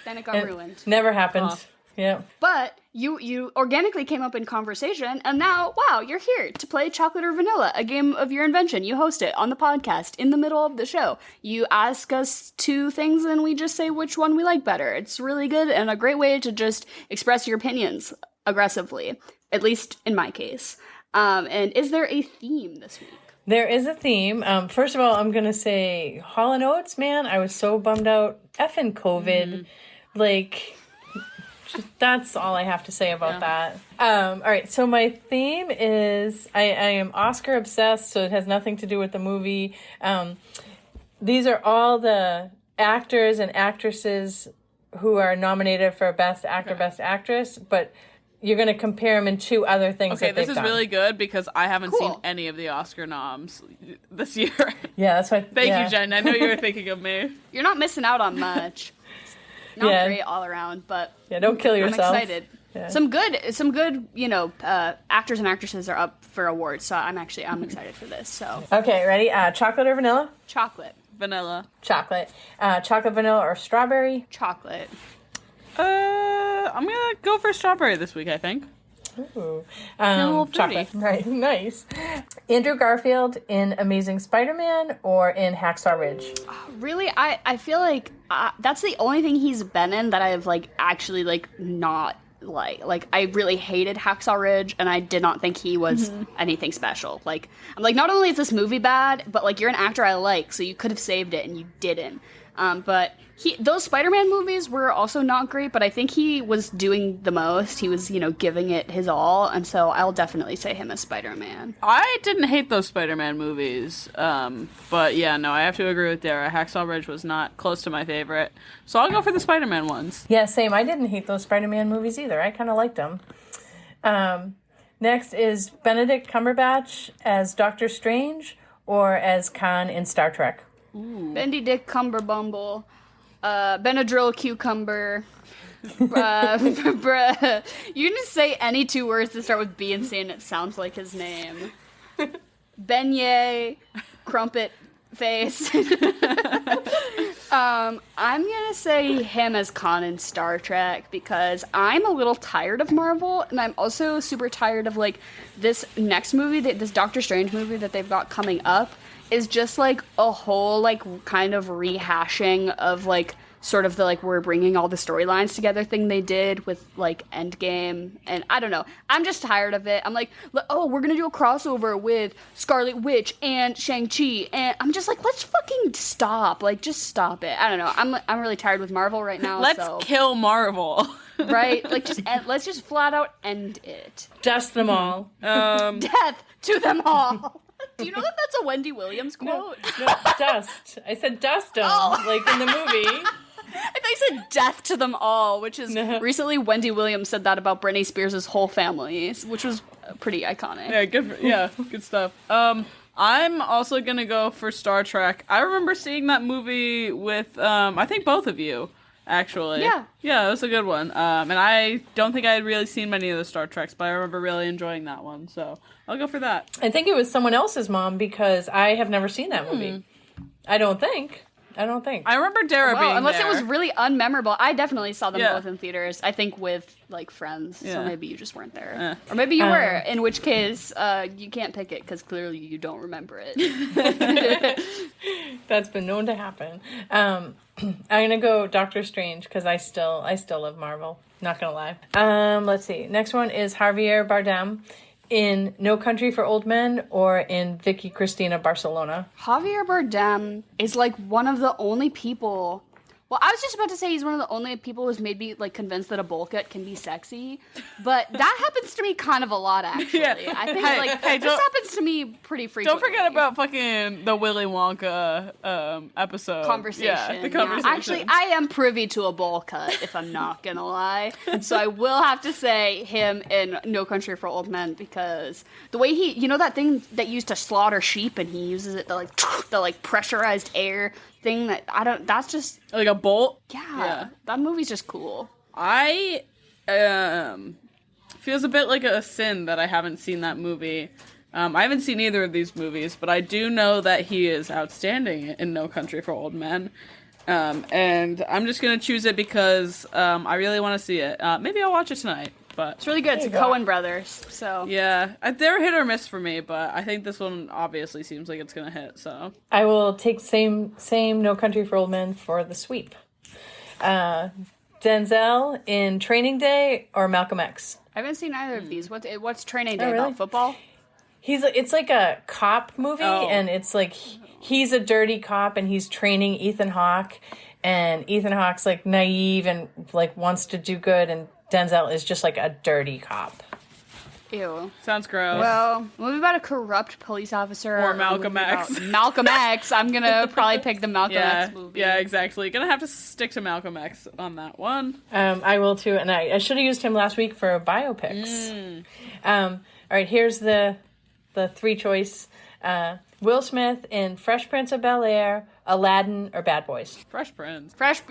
Then it got ruined. never happened. Yeah. But you organically came up in conversation, and now, wow, you're here to play Chocolate or Vanilla, a game of your invention. You host it on the podcast in the middle of the show. You ask us two things, and we just say which one we like better. It's really good and a great way to just express your opinions aggressively, at least in my case. And is there a theme this week? There is a theme. First of all, I'm going to say Hall & Oates, man. I was so bummed out. Effing COVID. Like, that's all I have to say about that. All right, so my theme is I am Oscar obsessed, so it has nothing to do with the movie. These are all the actors and actresses who are nominated for Best Actor, Best Actress, but you're going to compare them in two other things that they've done. This is really good because I haven't seen any of the Oscar noms this year. Yeah, that's why. Thank you, Jen. I know you were thinking of me. You're not missing out on much. Not great all around, but don't kill yourself. I'm excited. Yeah. Some good, actors and actresses are up for awards, so I'm excited for this. So okay, ready? Chocolate or vanilla? Chocolate. Vanilla. Chocolate. Chocolate, vanilla, or strawberry? Chocolate. I'm gonna go for strawberry this week, I think. Ooh. Chocolate. Right, nice. Andrew Garfield in Amazing Spider-Man or in Hacksaw Ridge? Really, I feel like that's the only thing he's been in that I've actually not like. I really hated Hacksaw Ridge, and I did not think he was anything special. I'm not only is this movie bad, but you're an actor I like, so you could have saved it and you didn't. But those Spider-Man movies were also not great, but I think he was doing the most. He was, giving it his all, and so I'll definitely say him as Spider-Man. I didn't hate those Spider-Man movies, but yeah, no, I have to agree with Dara. Hacksaw Ridge was not close to my favorite, so I'll go for the Spider-Man ones. Yeah, same. I didn't hate those Spider-Man movies either. I kind of liked them. Next is Benedict Cumberbatch as Doctor Strange or as Khan in Star Trek. Benedict Cumberbumble. Benadryl Cucumber. Bruh. You can just say any two words that start with B and C and it sounds like his name. Beignet. Crumpet Face. I'm gonna say him as Khan in Star Trek because I'm a little tired of Marvel, and I'm also super tired of this next movie, this Doctor Strange movie that they've got coming up is just a whole kind of rehashing of sort of the we're bringing all the storylines together thing they did with Endgame, and I don't know. I'm just tired of it. I'm we're gonna do a crossover with Scarlet Witch and Shang-Chi, and I'm just let's fucking stop. Just stop it. I don't know. I'm really tired with Marvel right now. Let's kill Marvel. Right? Let's just flat out end it. Dust them all. Death to them all. Do you know that that's a Wendy Williams quote? No, dust. I said dust them, in the movie. I thought you said death to them all, which is recently Wendy Williams said that about Britney Spears' whole family, which was pretty iconic. Yeah, good stuff. I'm also gonna go for Star Trek. I remember seeing that movie with I think both of you. Actually. Yeah, it was a good one. And I don't think I had really seen many of the Star Treks, but I remember really enjoying that one, so I'll go for that. I think it was someone else's mom because I have never seen that movie. I don't think. I remember Dara being unless there. It was really unmemorable. I definitely saw them both in theaters, I think with friends, so maybe you just weren't there. Or maybe you were, in which case you can't pick it because clearly you don't remember it. That's been known to happen. I'm gonna go Doctor Strange because I still love Marvel. Not gonna lie. Let's see. Next one is Javier Bardem in No Country for Old Men or in Vicky Cristina Barcelona. Javier Bardem is one of the only people Well, I was just about to say he's one of the only people who's made me like convinced that a bowl cut can be sexy, but that happens to me kind of a lot actually. Yeah. I think this happens to me pretty frequently. Don't forget about fucking the Willy Wonka episode conversation. Yeah, the conversation. Actually, I am privy to a bowl cut, if I'm not gonna lie. So I will have to say him in No Country for Old Men, because the way he, that thing that used to slaughter sheep, and he uses it the pressurized air thing that's just like a bolt. Yeah, that movie's just cool. I feels a bit like a sin that I haven't seen that movie. I haven't seen either of these movies, but I do know that he is outstanding in No Country for Old Men. And I'm just gonna choose it because I really want to see it. Maybe I'll watch it tonight. But it's really good. It's the Coen brothers, so yeah, they're hit or miss for me, but I think this one obviously seems like it's gonna hit. So I will take same No Country for Old Men for the sweep. Denzel in Training Day or Malcolm X? I haven't seen either of these. What's Training Day really? about? Football? It's like a cop movie, and it's like he's a dirty cop, and he's training Ethan Hawke, and Ethan Hawke's like naive and like wants to do good, and Denzel is just like a dirty cop. Ew. Sounds gross. Well, a movie about a corrupt police officer. Or Malcolm X. Malcolm X. I'm going to probably pick the Malcolm X movie. Yeah, exactly. Gonna have to stick to Malcolm X on that one. I will too, and I should have used him last week for biopics. All right, here's the three choice. Will Smith in Fresh Prince of Bel-Air, Aladdin, or Bad Boys? Fresh Prince. Fresh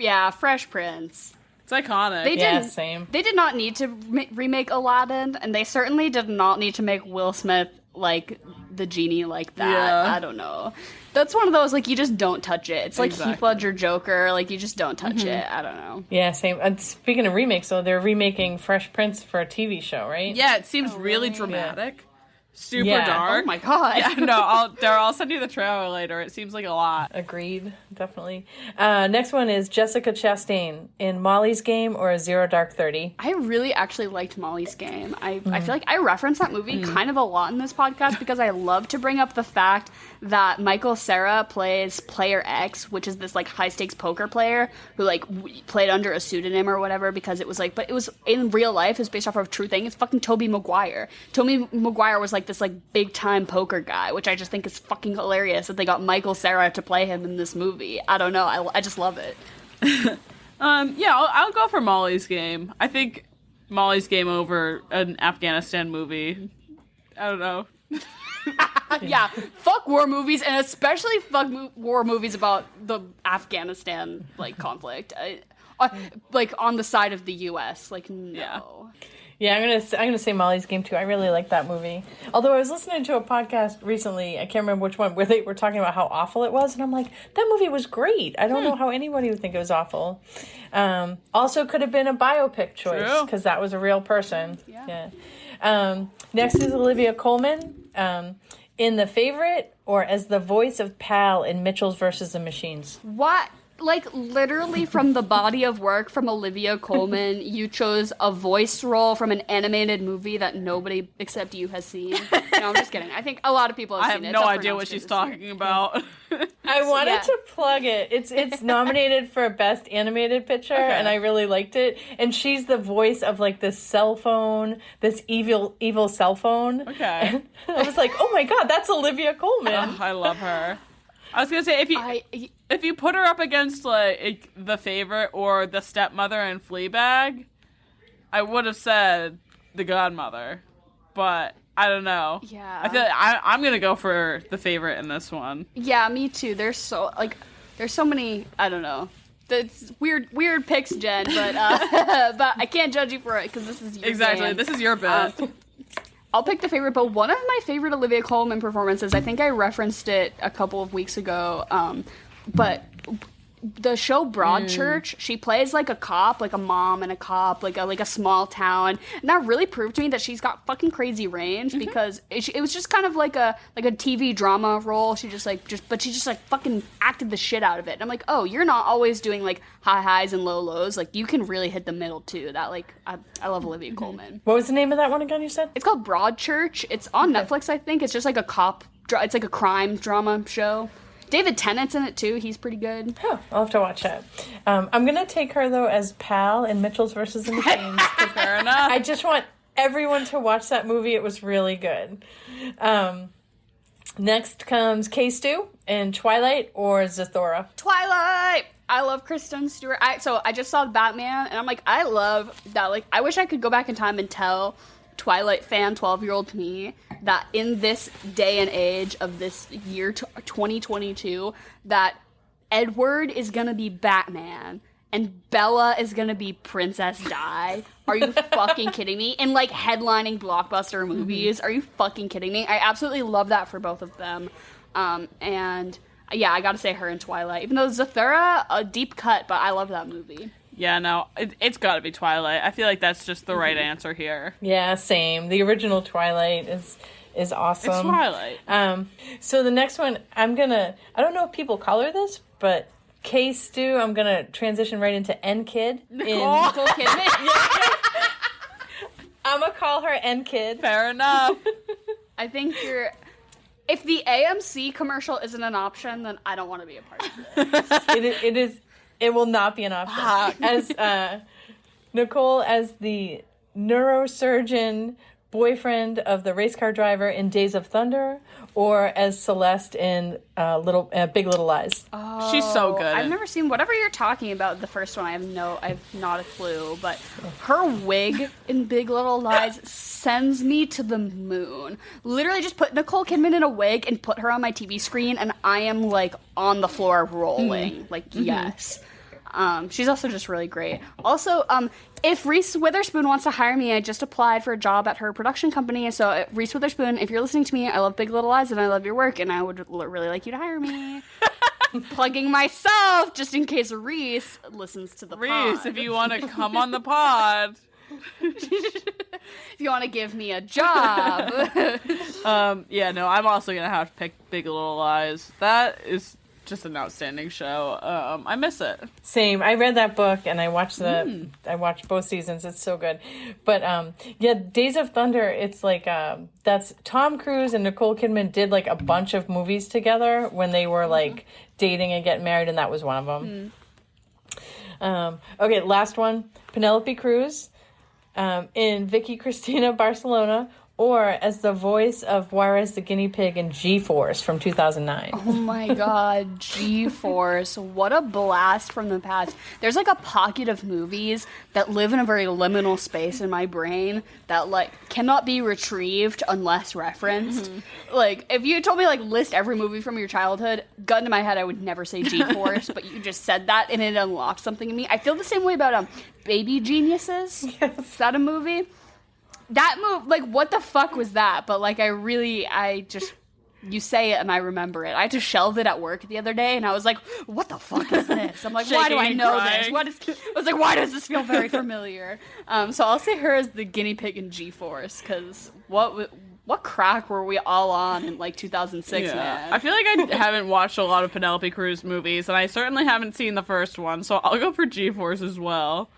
Prince. It's iconic. Same. They did not need to remake Aladdin, and they certainly did not need to make Will Smith like the genie like that. Yeah. I don't know. That's one of those, like, you just don't touch it. It's like Heath Ledger Joker, like, you just don't touch it. I don't know. Yeah, same. And speaking of remakes, though, they're remaking Fresh Prince for a TV show, right? Yeah, it seems really dramatic. Yeah. Super Yeah. dark. Oh my god. Yeah, no, I'll send you the trailer later. It seems like a lot. Agreed, definitely. Next one is Jessica Chastain in Molly's Game or Zero Dark 30. I really actually liked Molly's Game. I feel like I reference that movie kind of a lot in this podcast because I love to bring up the fact that Michael Cera plays Player X, which is this like high stakes poker player who like played under a pseudonym or whatever because it was like, but it was in real life. It's based off of a true thing. It's fucking Tobey Maguire. Tobey Maguire was like this like big time poker guy, which I just think is fucking hilarious that they got Michael Cera to play him in this movie. I don't know. I just love it. I'll go for Molly's Game. I think Molly's Game over an Afghanistan movie. I don't know. Yeah, fuck war movies, and especially fuck war movies about the Afghanistan like conflict, like on the side of the U.S. Like no. Yeah, I'm gonna say Molly's Game too. I really like that movie. Although I was listening to a podcast recently, I can't remember which one, where they were talking about how awful it was, and I'm like, that movie was great. I don't know how anybody would think it was awful. Also, could have been a biopic choice because that was a real person. Yeah. Next is Olivia Colman in The Favorite or as the voice of Pal in Mitchell's versus the Machines. What? Like, literally from the body of work from Olivia Colman, you chose a voice role from an animated movie that nobody except you has seen. No, I'm just kidding. I think a lot of people have seen it. I have no idea what she's talking about. I wanted to plug it. It's nominated for Best Animated Picture, and I really liked it. And she's the voice of, like, this cell phone, this evil cell phone. Okay. And I was like, oh my god, that's Olivia Colman. I love her. I was gonna say if you put her up against like The Favorite or The Stepmother and Fleabag, I would have said The Godmother, but I don't know. Yeah, I feel like I'm gonna go for The Favorite in this one. Yeah, me too. There's so many. I don't know. It's weird picks, Jen, but but I can't judge you for it because this is your Exactly. This is your bet. I'll pick The Favorite, but one of my favorite Olivia Colman performances, I think I referenced it a couple of weeks ago, but the show Broadchurch, she plays like a cop, like a mom and a cop, like a small town, and that really proved to me that she's got fucking crazy range because it was just kind of like a TV drama role. She just fucking acted the shit out of it. And I'm like, oh, you're not always doing like high highs and low lows. Like you can really hit the middle too. That like I love Olivia Colman. What was the name of that one again? You said it's called Broadchurch. It's on Netflix, I think. It's just like a cop. It's like a crime drama show. David Tennant's in it too. He's pretty good. Oh, I'll have to watch that. I'm gonna take her though as Pal in Mitchell's versus the Machines. Fair enough. I just want everyone to watch that movie. It was really good. Next comes K-Stu in Twilight or Zathura. Twilight! I love Kristen Stewart. So I just saw Batman, and I'm like, I love that. Like, I wish I could go back in time and tell Twilight fan 12-year-old me that in this day and age of this year 2022, that Edward is gonna be Batman and Bella is gonna be Princess Di. Are you fucking kidding me? In like headlining blockbuster movies. Are you fucking kidding me? I absolutely love that for both of them. And yeah, I gotta say her in Twilight. Even though Zathura, a deep cut, but I love that movie. Yeah, no, it's gotta be Twilight. I feel like that's just the right answer here. Yeah, same. The original Twilight is awesome. It's Twilight. So the next one, I don't know if people call her this, but K-Stu, I'm gonna transition right into N-Kid. Nicole Kidman. I'm gonna call her N-Kid. Fair enough. I think if the AMC commercial isn't an option, then I don't want to be a part of it. It will not be an option. As Nicole as the neurosurgeon boyfriend of the race car driver in Days of Thunder, or as Celeste in Big Little Lies. Oh, she's so good. I've never seen whatever you're talking about. The first one, I've not a clue. But her wig in Big Little Lies sends me to the moon. Literally, just put Nicole Kidman in a wig and put her on my TV screen, and I am like on the floor rolling. Yes. She's also just really great. Also, if Reese Witherspoon wants to hire me, I just applied for a job at her production company. So, Reese Witherspoon, if you're listening to me, I love Big Little Lies and I love your work, and I would really like you to hire me. Plugging myself just in case Reese listens to the pod. Reese, if you want to come on the pod. If you want to give me a job. Yeah, no, I'm also going to have to pick Big Little Lies. That is just an outstanding show. I miss it. Same. I read that book and I watched I watched both seasons. It's so good. But yeah, Days of Thunder, it's like that's Tom Cruise and Nicole Kidman did like a bunch of movies together when they were like dating and getting married, and that was one of them. Okay, last one. Penelope Cruz in Vicky Cristina Barcelona, or as the voice of Juarez the guinea pig in G-Force from 2009. Oh my god, G-Force. What a blast from the past. There's like a pocket of movies that live in a very liminal space in my brain that like cannot be retrieved unless referenced. Like, if you told me like list every movie from your childhood, gun to my head, I would never say G-Force, but you just said that and it unlocked something in me. I feel the same way about Baby Geniuses. Yes. Is that a movie? That move, like, what the fuck was that? But, like, you say it and I remember it. I had to shelve it at work the other day and I was like, what the fuck is this? I'm like, why do I know this? I was like, why does this feel very familiar? So I'll say her as the guinea pig in G-Force, because what crack were we all on in, like, 2006, man? I feel like I haven't watched a lot of Penelope Cruz movies, and I certainly haven't seen the first one, so I'll go for G-Force as well.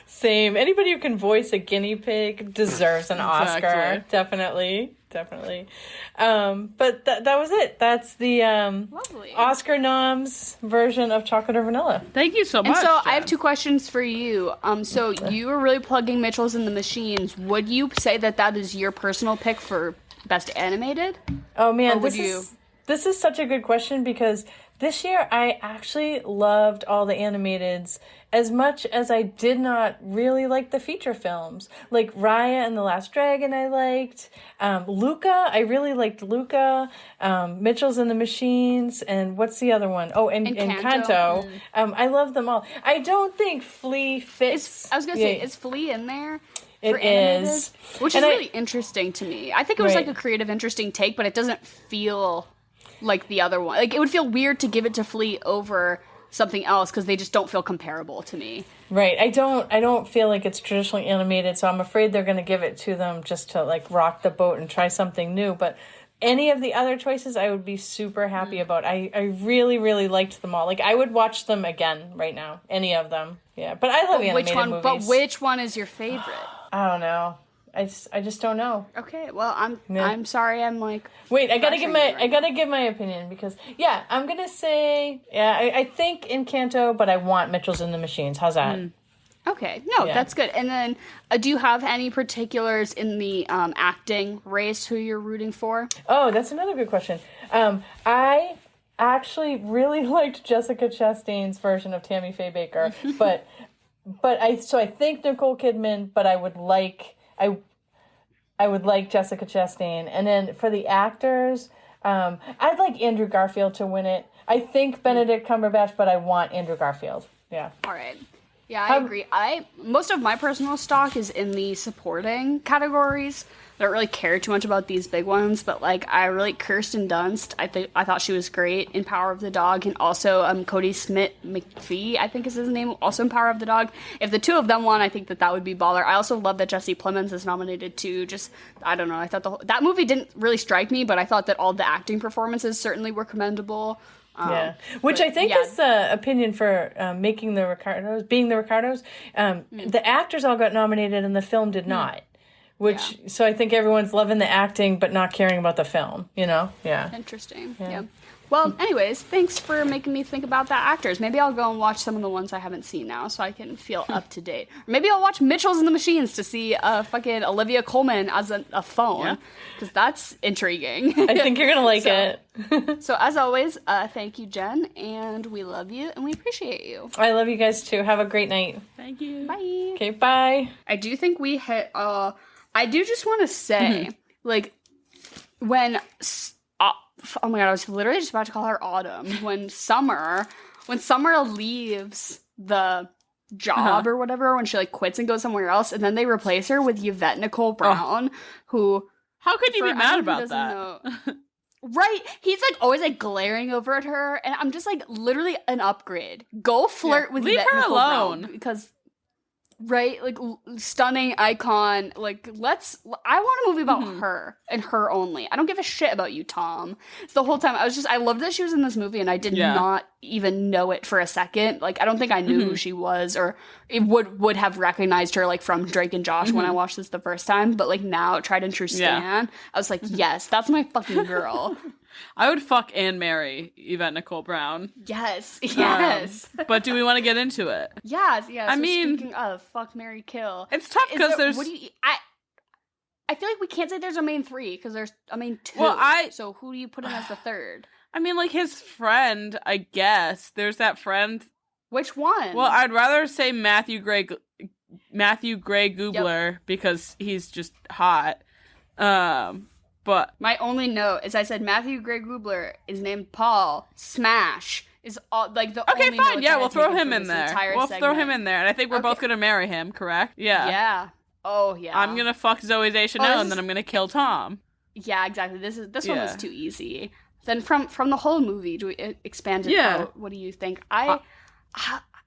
Same. Anybody who can voice a guinea pig deserves an Oscar. Definitely. But that was it. That's the Oscar noms version of Chocolate or Vanilla. Thank you so much. And so Jen. I have two questions for you. So you were really plugging Mitchell's in the Machines. Would you say that is your personal pick for Best Animated? Oh man, this is such a good question, because this year I actually loved all the animateds as much as I did not really like the feature films. Like Raya and the Last Dragon I liked. Luca, I really liked Luca. Mitchell's and the Machines, and what's the other one? Oh, and Encanto. I love them all. I don't think Flea fits. I was going to say, is Flea in there? It is. Which is really interesting to me. I think it was like a creative, interesting take, but it doesn't feel like the other one. Like, it would feel weird to give it to Flea over something else because they just don't feel comparable to me. Right. I don't feel like it's traditionally animated, so I'm afraid they're going to give it to them just to like rock the boat and try something new. But any of the other choices I would be super happy about. I really, really liked them all. Like, I would watch them again right now. Any of them. Yeah. But I love animated movies. But which one is your favorite? I don't know. I just don't know. Okay, well, I'm sorry. I'm like, wait. I gotta give my pressuring you right opinion because I'm gonna say I think Encanto, but I want Mitchells and the Machines. How's that? Okay, no, Yeah. that's good. And then, do you have any particulars in the acting race who you're rooting for? Oh, that's another good question. I actually really liked Jessica Chastain's version of Tammy Faye Baker, but I think Nicole Kidman, but I would like Jessica Chastain. And then for the actors, I'd like Andrew Garfield to win it. I think Benedict Cumberbatch, but I want Andrew Garfield. Yeah. All right. Yeah, I agree. Most of my personal stock is in the supporting categories. I don't really care too much about these big ones, but like I really Kirsten Dunst. I thought she was great in Power of the Dog, and also Cody Smith McPhee, I think is his name, also in Power of the Dog. If the two of them won, I think that would be baller. I also love that Jesse Plemons is nominated too. Just I don't know. I thought that movie didn't really strike me, but I thought that all the acting performances certainly were commendable. Which I think is the opinion for being the Ricardos. The actors all got nominated and the film did not. So I think everyone's loving the acting but not caring about the film, Yeah. Interesting. Yeah. Well, anyways, thanks for making me think about that actors. Maybe I'll go and watch some of the ones I haven't seen now so I can feel up to date. Or maybe I'll watch Mitchells and the Machines to see fucking Olivia Colman as a phone. Because that's intriguing. I think you're going to like it. So as always, thank you, Jen. And we love you and we appreciate you. I love you guys too. Have a great night. Thank you. Bye. Okay, bye. I do think we hit, I do just want to say, like, when... oh my god, I was literally just about to call her Autumn. When Summer leaves the job or whatever, when she like quits and goes somewhere else, and then they replace her with Yvette Nicole Brown, who... How could you be mad about that? Right? He's like always like glaring over at her, and I'm just like literally an upgrade. Go flirt with Leave Yvette her Nicole alone. Brown because... Right, like stunning icon. Like, I want a movie about her and her only. I don't give a shit about you, Tom. So the whole time I loved that she was in this movie, and I did not even know it for a second. Like, I don't think I knew who she was, or it would have recognized her like from Drake and Josh when I watched this the first time. But like now, tried and true stan, I was like, yes, that's my fucking girl. I would fuck and marry Yvette Nicole Brown. Yes. But do we want to get into it? Yes. I mean, speaking of fuck, marry, kill, it's tough because there's. I feel like we can't say there's a main three because there's a main two. Well, so who do you put in as the third? I mean, like his friend, I guess. There's that friend. Which one? Well, I'd rather say Matthew Gray Gubler because he's just hot. But my only note is I said Matthew Gray Gubler is named Paul. Smash is all like the okay, only fine. Yeah, we'll throw him in this there. We'll throw him in there, and I think we're both gonna marry him. Correct? Yeah. Yeah. Oh yeah. I'm gonna fuck Zoe Deschanel, and then I'm gonna kill Tom. Yeah, exactly. This one was too easy. Then from the whole movie, do we expand it out? What do you think?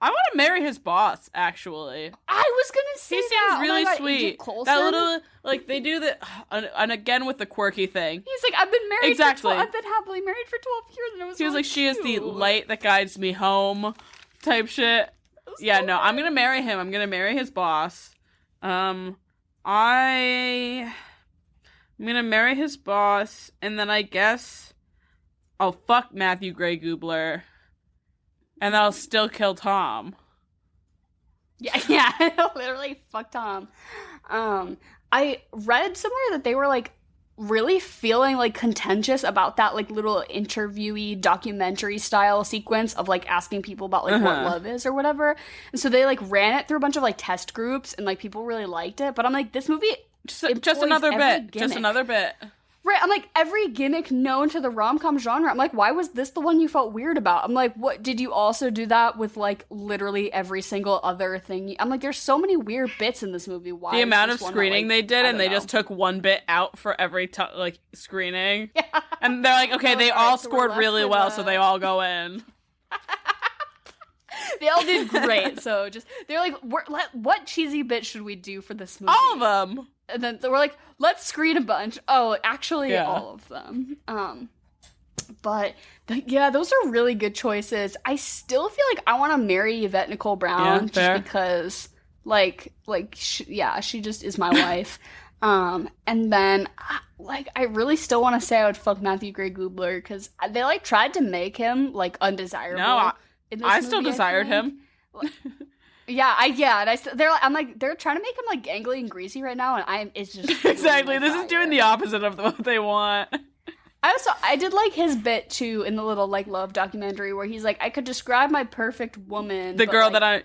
I want to marry his boss, actually. I was gonna say he seems really sweet. Coulson? That little, like, they do the, and again with the quirky thing. He's like, I've been married exactly. I've been happily married for 12 years, and it was He was really like, she is the cute. light that guides me home, type shit. Yeah, no, I'm gonna marry him. I'm gonna marry his boss. I'm gonna marry his boss, and then I guess I'll fuck Matthew Gray Gubler. And I'll still kill Tom. Yeah, literally fuck Tom. I read somewhere that they were like really feeling like contentious about that like little interviewee documentary style sequence of like asking people about like what love is or whatever. And so they like ran it through a bunch of like test groups and like people really liked it. But I'm like, this movie just another bit. Just another bit. Right, I'm like, every gimmick known to the rom-com genre, I'm like, why was this the one you felt weird about? I'm like, what, did you also do that with, like, literally every single other thing? I'm like, there's so many weird bits in this movie. Why the amount of screening they did, and they just took one bit out for every, screening. Yeah. And they're like, okay, they all scored really well, so they all go in. They all did great, so just, they're like, what cheesy bit should we do for this movie? All of them! And then we're like, let's screen a bunch. Oh, actually, all of them. But those are really good choices. I still feel like I want to marry Yvette Nicole Brown just because She just is my wife. And then, like, I really still want to say I would fuck Matthew Gray Gubler because they, like, tried to make him, like, undesirable. No, in this I movie, still desired him. I'm like, they're trying to make him, like, gangly and greasy right now, and it's just Exactly. This is doing the opposite of what they want. I did like his bit too in the little like love documentary where he's like, I could describe my perfect woman, the girl like, that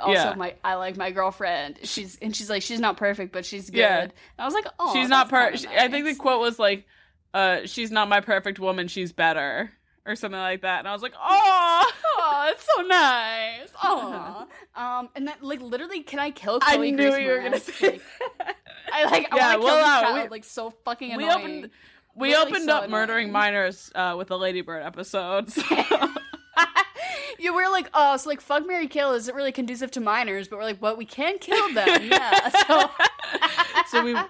I like my girlfriend. She's like, she's not perfect, but she's good. Yeah. And I was like, oh, she's not perfect. Nice. I think the quote was like, she's not my perfect woman, she's better, or something like that. And I was like, oh, it's so nice. Oh, and then like literally, can I kill Chloe I knew Grace you were gonna say. I want to kill this child, like so fucking annoying. We opened up Murdering Minors with a Ladybird episode. So. Yeah, we're like, oh, so like, fuck, marry, kill isn't really conducive to minors, but we're like, well, we can kill them, yeah. So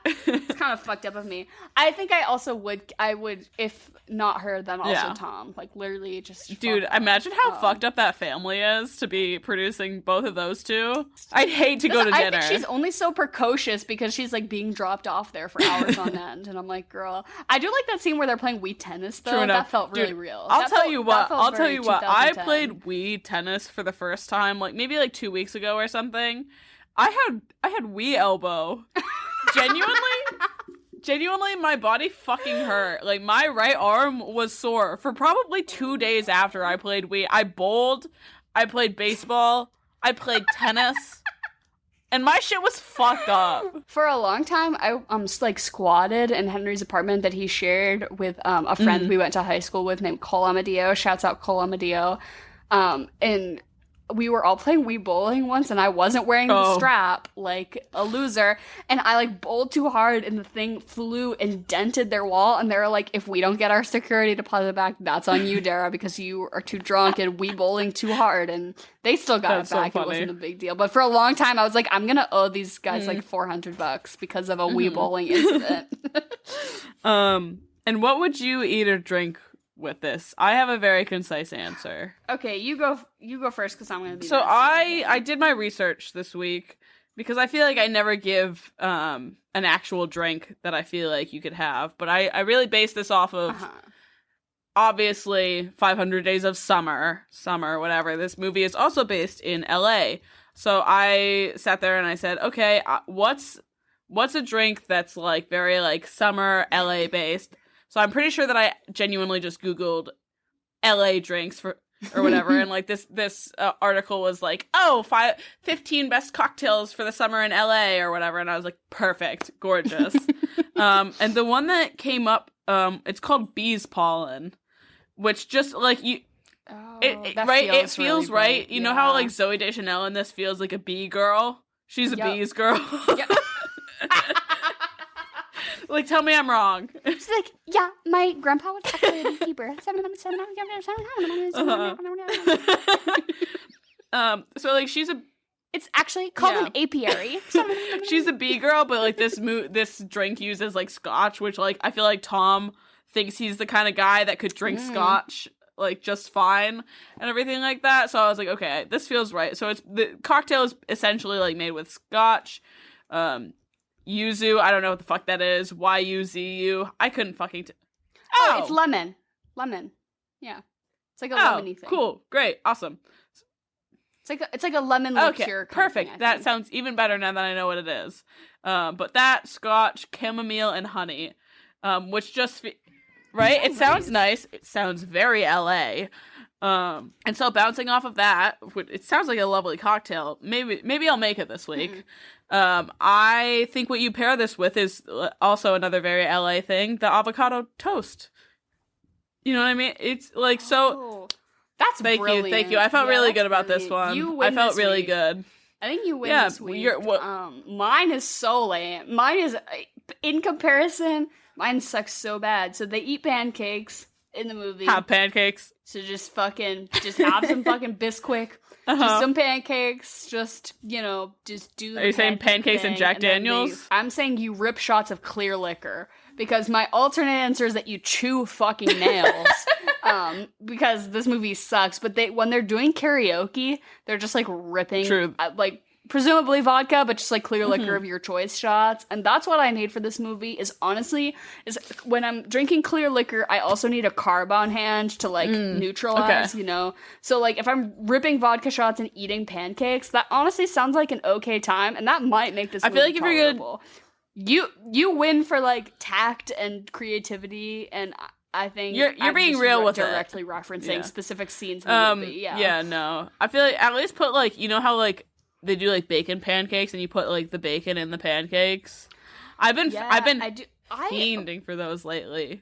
it's kind of fucked up of me. I think I would, if not her, then also Tom. Like, literally just. Dude, imagine how fucked up that family is to be producing both of those two. I'd hate to go to dinner. I think she's only so precocious because she's like being dropped off there for hours on end, and I'm like, girl, I do like that scene where they're playing Wii tennis though. That felt really real. I'll tell you what. I played Wii tennis for the first time, like maybe like 2 weeks ago or something. I had Wii elbow. Genuinely, my body fucking hurt. Like, my right arm was sore for probably 2 days after I played Wii. I bowled, I played baseball, I played tennis, and my shit was fucked up. For a long time, I like squatted in Henry's apartment that he shared with a friend we went to high school with named Cole Amadeo. Shouts out Cole Amadeo. And we were all playing Wii bowling once, and I wasn't wearing the strap like a loser, and I like bowled too hard, and the thing flew and dented their wall, and they were like, if we don't get our security deposit back, that's on you, Dara, because you are too drunk and Wii bowling too hard. And they still got it back. So it wasn't a big deal. But for a long time, I was like, I'm gonna owe these guys like $400 because of a Wii bowling incident. And what would you eat or drink with this? I have a very concise answer. Okay, you go first because I'm gonna be. So I did my research this week because I feel like I never give an actual drink that I feel like you could have, but I really based this off of obviously 500 Days of Summer, whatever. This movie is also based in LA, so I sat there and I said, okay, what's a drink that's like very like summer LA based? So I'm pretty sure that I genuinely just Googled LA drinks or whatever, and like this article was like, 15 best cocktails for the summer in LA or whatever, and I was like, perfect, gorgeous. And the one that came up, it's called Bees Pollen, which just like you. It feels really right. You know how like Zooey Deschanel in this feels like a bee girl? She's a bees girl. Yep. Like, tell me I'm wrong. She's like, yeah, my grandpa was actually a beekeeper. So like it's actually called an apiary. She's a bee girl, but like this drink uses like scotch, which like I feel like Tom thinks he's the kind of guy that could drink scotch like just fine and everything like that. So I was like, okay, this feels right. So the cocktail is essentially like made with scotch, yuzu, I don't know what the fuck that is. YUZU. I couldn't fucking. It's lemon. Yeah, it's like a lemony thing. Cool, great, awesome. It's like a lemon liqueur. Okay, perfect. That sounds even better now that I know what it is. But that scotch, chamomile, and honey, which just right. It sounds nice. It sounds very LA. And so bouncing off of that, it sounds like a lovely cocktail. Maybe I'll make it this week. I think what you pair this with is also another very LA thing, the avocado toast. You know what I mean? It's like so. That's brilliant. Thank you. I felt really good about this one. You win. I felt really good. I think you win this week. Mine is so lame. Mine is, in comparison, mine sucks so bad. So they eat pancakes in the movie. Have pancakes. So just have some fucking Bisquick. Just some pancakes. Just do. Are you saying pancakes and Jack Daniels? I'm saying you rip shots of clear liquor. Because my alternate answer is that you chew fucking nails. Because this movie sucks. But when they're doing karaoke, they're just like ripping. True. Like presumably vodka, but just like clear liquor of your choice shots. And that's what I need for this movie is when I'm drinking clear liquor, I also need a carb on hand to like neutralize, you know? So like if I'm ripping vodka shots and eating pancakes, that honestly sounds like an okay time. And that might make this movie feel like if you're tolerable. You win for like tact and creativity, and I think you're being real with directly referencing specific scenes in the movie. Yeah, no. I feel like at least put like, you know how like they do like bacon pancakes and you put like the bacon in the pancakes. I've been fiending for those lately.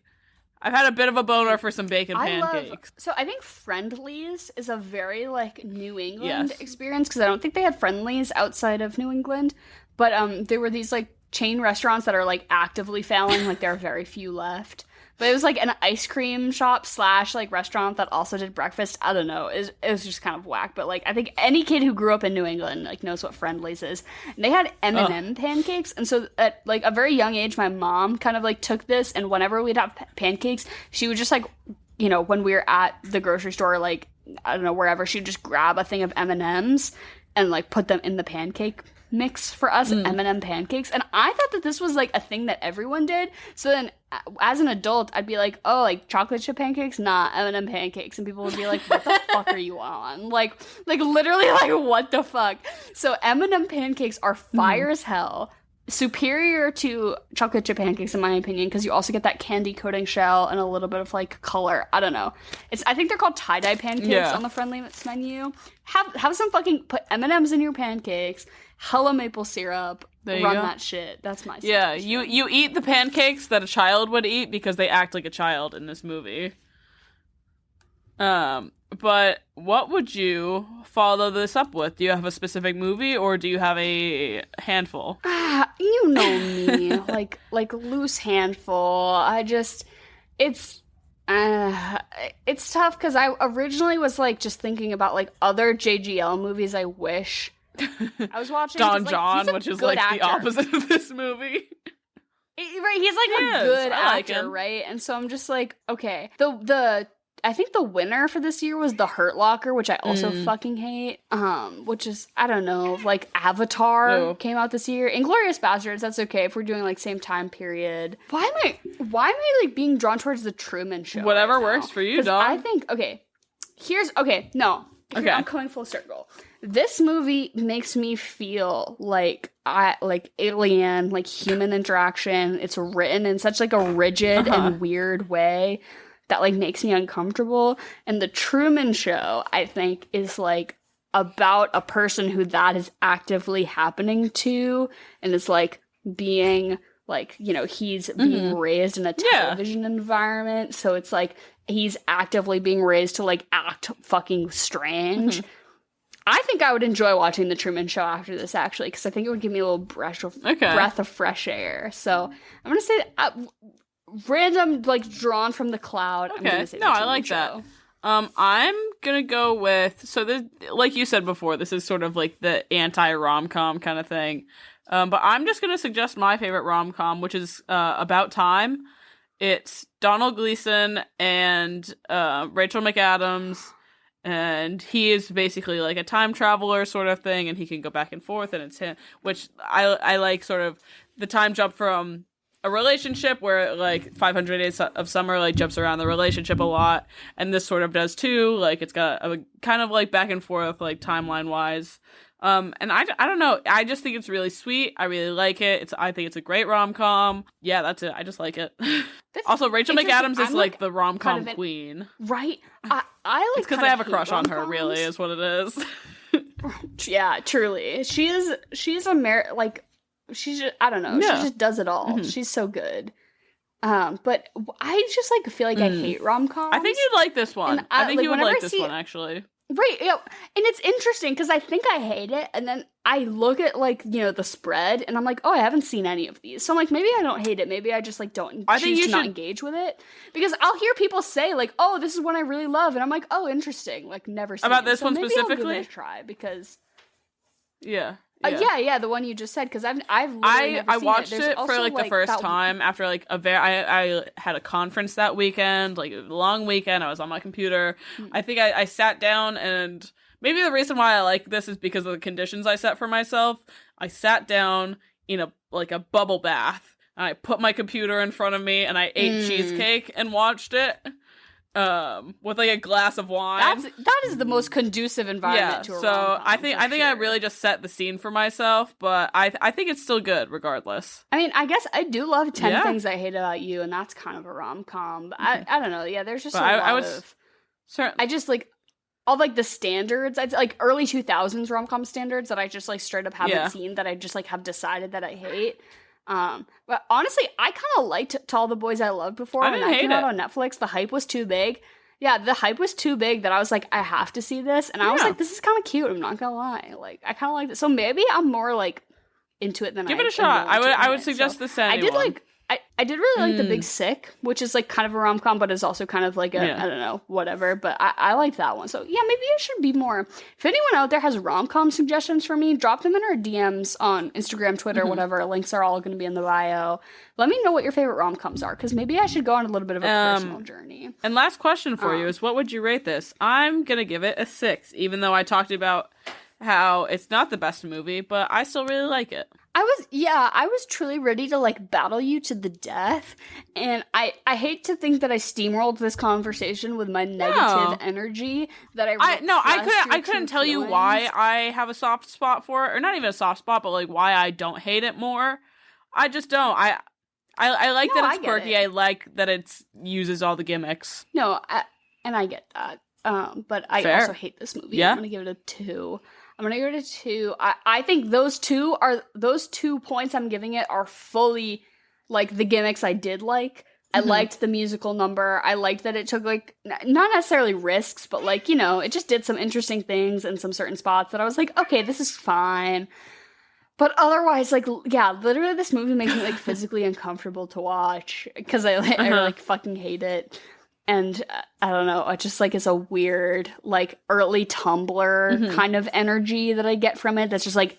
I've had a bit of a boner for some bacon pancakes. So I think Friendlies is a very like New England experience, because I don't think they had Friendlies outside of New England, but there were these like chain restaurants that are like actively failing, like there are very few left. But it was like an ice cream shop / like restaurant that also did breakfast. I don't know. It was just kind of whack. But like I think any kid who grew up in New England like knows what Friendlies is. And they had M&M pancakes. And so at like a very young age, my mom kind of like took this, and whenever we'd have pancakes, she would just like, you know, when we were at the grocery store, like I don't know, wherever, she'd just grab a thing of M&Ms and like put them in the pancake mix for us, M&M pancakes. And I thought that this was like a thing that everyone did. So then as an adult, I'd be like, oh, like chocolate chip pancakes? Nah, M&M pancakes. And people would be like, what the fuck are you on? Like literally like, what the fuck? So M&M pancakes are fire as hell. Superior to chocolate chip pancakes in my opinion, because you also get that candy coating shell and a little bit of like color. I don't know. I think they're called tie-dye pancakes on the Friendlies menu. Have some fucking, put M&Ms in your pancakes, hella maple syrup, run that shit. That's my suggestion. Yeah, you eat the pancakes that a child would eat because they act like a child in this movie. But what would you follow this up with? Do you have a specific movie, or do you have a handful? You know me, like loose handful. It's tough because I originally was like just thinking about like other JGL movies I wish I was watching. Don John, which is like the opposite of this movie. Right, he's like a good actor, right? And so I'm just like, okay. I think the winner for this year was The Hurt Locker, which I also fucking hate. Which is, I don't know, like Avatar came out this year. Inglourious Basterds, that's okay if we're doing like same time period. Why am I like being drawn towards The Truman Show? Whatever works for you, dog. I think, I'm coming full circle. This movie makes me feel like alien, like human interaction. It's written in such like a rigid and weird way that like makes me uncomfortable. And The Truman Show, I think, is like about a person who that is actively happening to, and it's like being like, you know, he's being raised in a television environment, so it's like he's actively being raised to like act fucking strange. I think I would enjoy watching The Truman Show after this, actually, because I think it would give me a little breath of fresh air. So I'm gonna say random, like drawn from the cloud. Okay. I'm gonna say I like that. I'm gonna go with, so this, like you said before, this is sort of like the anti-rom-com kind of thing. But I'm just gonna suggest my favorite rom-com, which is About Time. It's Donald Gleason and Rachel McAdams, and he is basically like a time traveler sort of thing, and he can go back and forth, and it's him, which I like sort of the time jump from a relationship where like 500 Days of Summer like jumps around the relationship a lot, and this sort of does too. Like it's got a kind of like back and forth like timeline wise. And I don't know, I just think it's really sweet. I really like it. I think it's a great rom-com. Yeah, that's it. I just like it. Also, Rachel McAdams is like the rom-com queen. Right? I like it's because I have a crush on her, really, is what it is. Yeah, truly. She's like, she's just, I don't know, she just does it all. She's so good. But I just like feel like I hate rom-coms. I think you'd like this one. I think you would like this one, actually. Right, yeah. And it's interesting because I think I hate it, and then I look at like, you know, the spread, and I'm like, oh, I haven't seen any of these. So I'm like, maybe I don't hate it. Maybe I just like don't choose to not engage with it. Because I'll hear people say like, oh, this is one I really love, and I'm like, oh, interesting. Like, never seen about it. this so one maybe specifically. I'll give it a try because yeah. Yeah, the one you just said, because I've literally never I seen watched it. it for like the first time after like I had a conference that weekend, like a long weekend. I was on my computer. I think I sat down and maybe the reason why I like this is because of the conditions I set for myself. I sat down in a bubble bath, and I put my computer in front of me, and I ate cheesecake and watched it. With like a glass of wine. That is the most conducive environment to a rom-com. I think I really just set the scene for myself, but I think it's still good regardless. I mean, I guess I do love 10 Things I Hate About You, and that's kind of a rom-com. But I don't know. Yeah, there's just I just like all like the standards. I'd like early 2000s rom-com standards that I just like straight up haven't seen, that I just like have decided that I hate. But honestly, I kind of liked To All the Boys I Loved Before when that came out on Netflix. The hype was too big. Yeah, the hype was too big that I was like, I have to see this. And I was like, this is kind of cute. I'm not gonna lie. Like, I kind of like it. So maybe I'm more like into it than Give it a shot. I would suggest this to anyone. I did really like The Big Sick, which is like kind of a rom-com, but is also kind of like I don't know, whatever. But I like that one. So yeah, maybe I should be more. If anyone out there has rom-com suggestions for me, drop them in our DMs on Instagram, Twitter, whatever. Links are all going to be in the bio. Let me know what your favorite rom-coms are, because maybe I should go on a little bit of a personal journey. And last question for you is, what would you rate this? I'm going to give it a 6, even though I talked about how it's not the best movie, but I still really like it. I was truly ready to like battle you to the death, and I hate to think that I steamrolled this conversation with my negative energy that I couldn't tell you why I have a soft spot for it, or not even a soft spot, but like why I don't hate it more. I just don't. I like that it's quirky. I like that it uses all the gimmicks. No, I get that. But I also hate this movie. Yeah? I'm gonna give it a 2. I think those two points I'm giving it are fully like the gimmicks I did like. I liked the musical number. I liked that it took like not necessarily risks, but like, you know, it just did some interesting things in some certain spots that I was like, okay, this is fine. But otherwise, like, yeah, literally this movie makes me like physically uncomfortable to watch because I like fucking hate it. And I don't know, it just like is a weird like early Tumblr kind of energy that I get from it. That's just like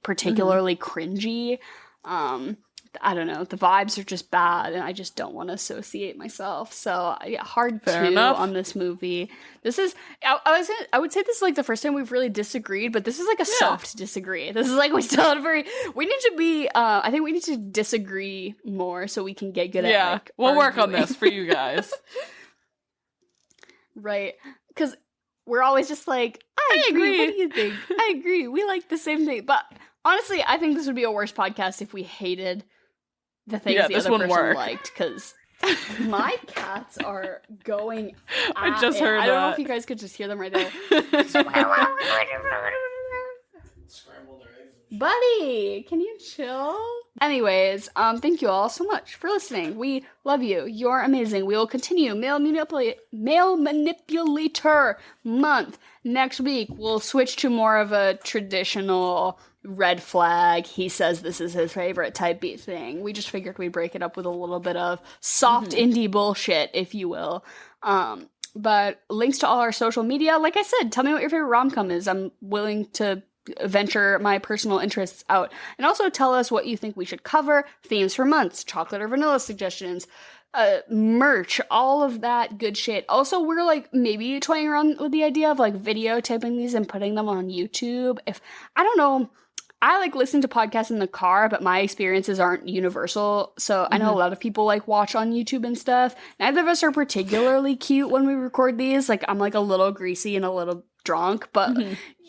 particularly cringy. I don't know, the vibes are just bad, and I just don't want to associate myself. So hard on this movie. This is I would say this is like the first time we've really disagreed, but this is like a soft disagree. This is like we still have we need to be I think we need to disagree more so we can get good at like we'll work on this for you guys. Right, because we're always just like, I agree. What do you think? I agree. We like the same thing. But honestly, I think this would be a worse podcast if we hated the things the other person liked. Because my cats are going I just heard I don't know if you guys could just hear them right there. Buddy, can you chill? Anyways, thank you all so much for listening. We love you. You're amazing. We will continue Male Manipulator Month. Next week, we'll switch to more of a traditional red flag. He says this is his favorite type beat thing. We just figured we'd break it up with a little bit of soft indie bullshit, if you will. But links to all our social media. Like I said, tell me what your favorite rom-com is. I'm willing to venture my personal interests out, and also tell us what you think we should cover, themes for months, chocolate or vanilla suggestions, merch, all of that good shit. Also, we're like maybe toying around with the idea of like videotaping these and putting them on YouTube. If I don't know, I like listen to podcasts in the car, but my experiences aren't universal. So I know a lot of people like watch on YouTube and stuff. Neither of us are particularly cute when we record these. Like I'm like a little greasy and a little drunk, but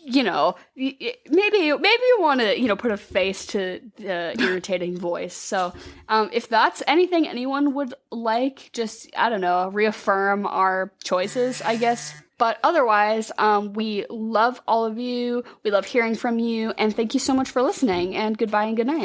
you know, maybe you want to, you know, put a face to the irritating voice. So if that's anything anyone would like, just, I don't know, reaffirm our choices, I guess. But otherwise, we love all of you. We love hearing from you. And thank you so much for listening. And goodbye and good night.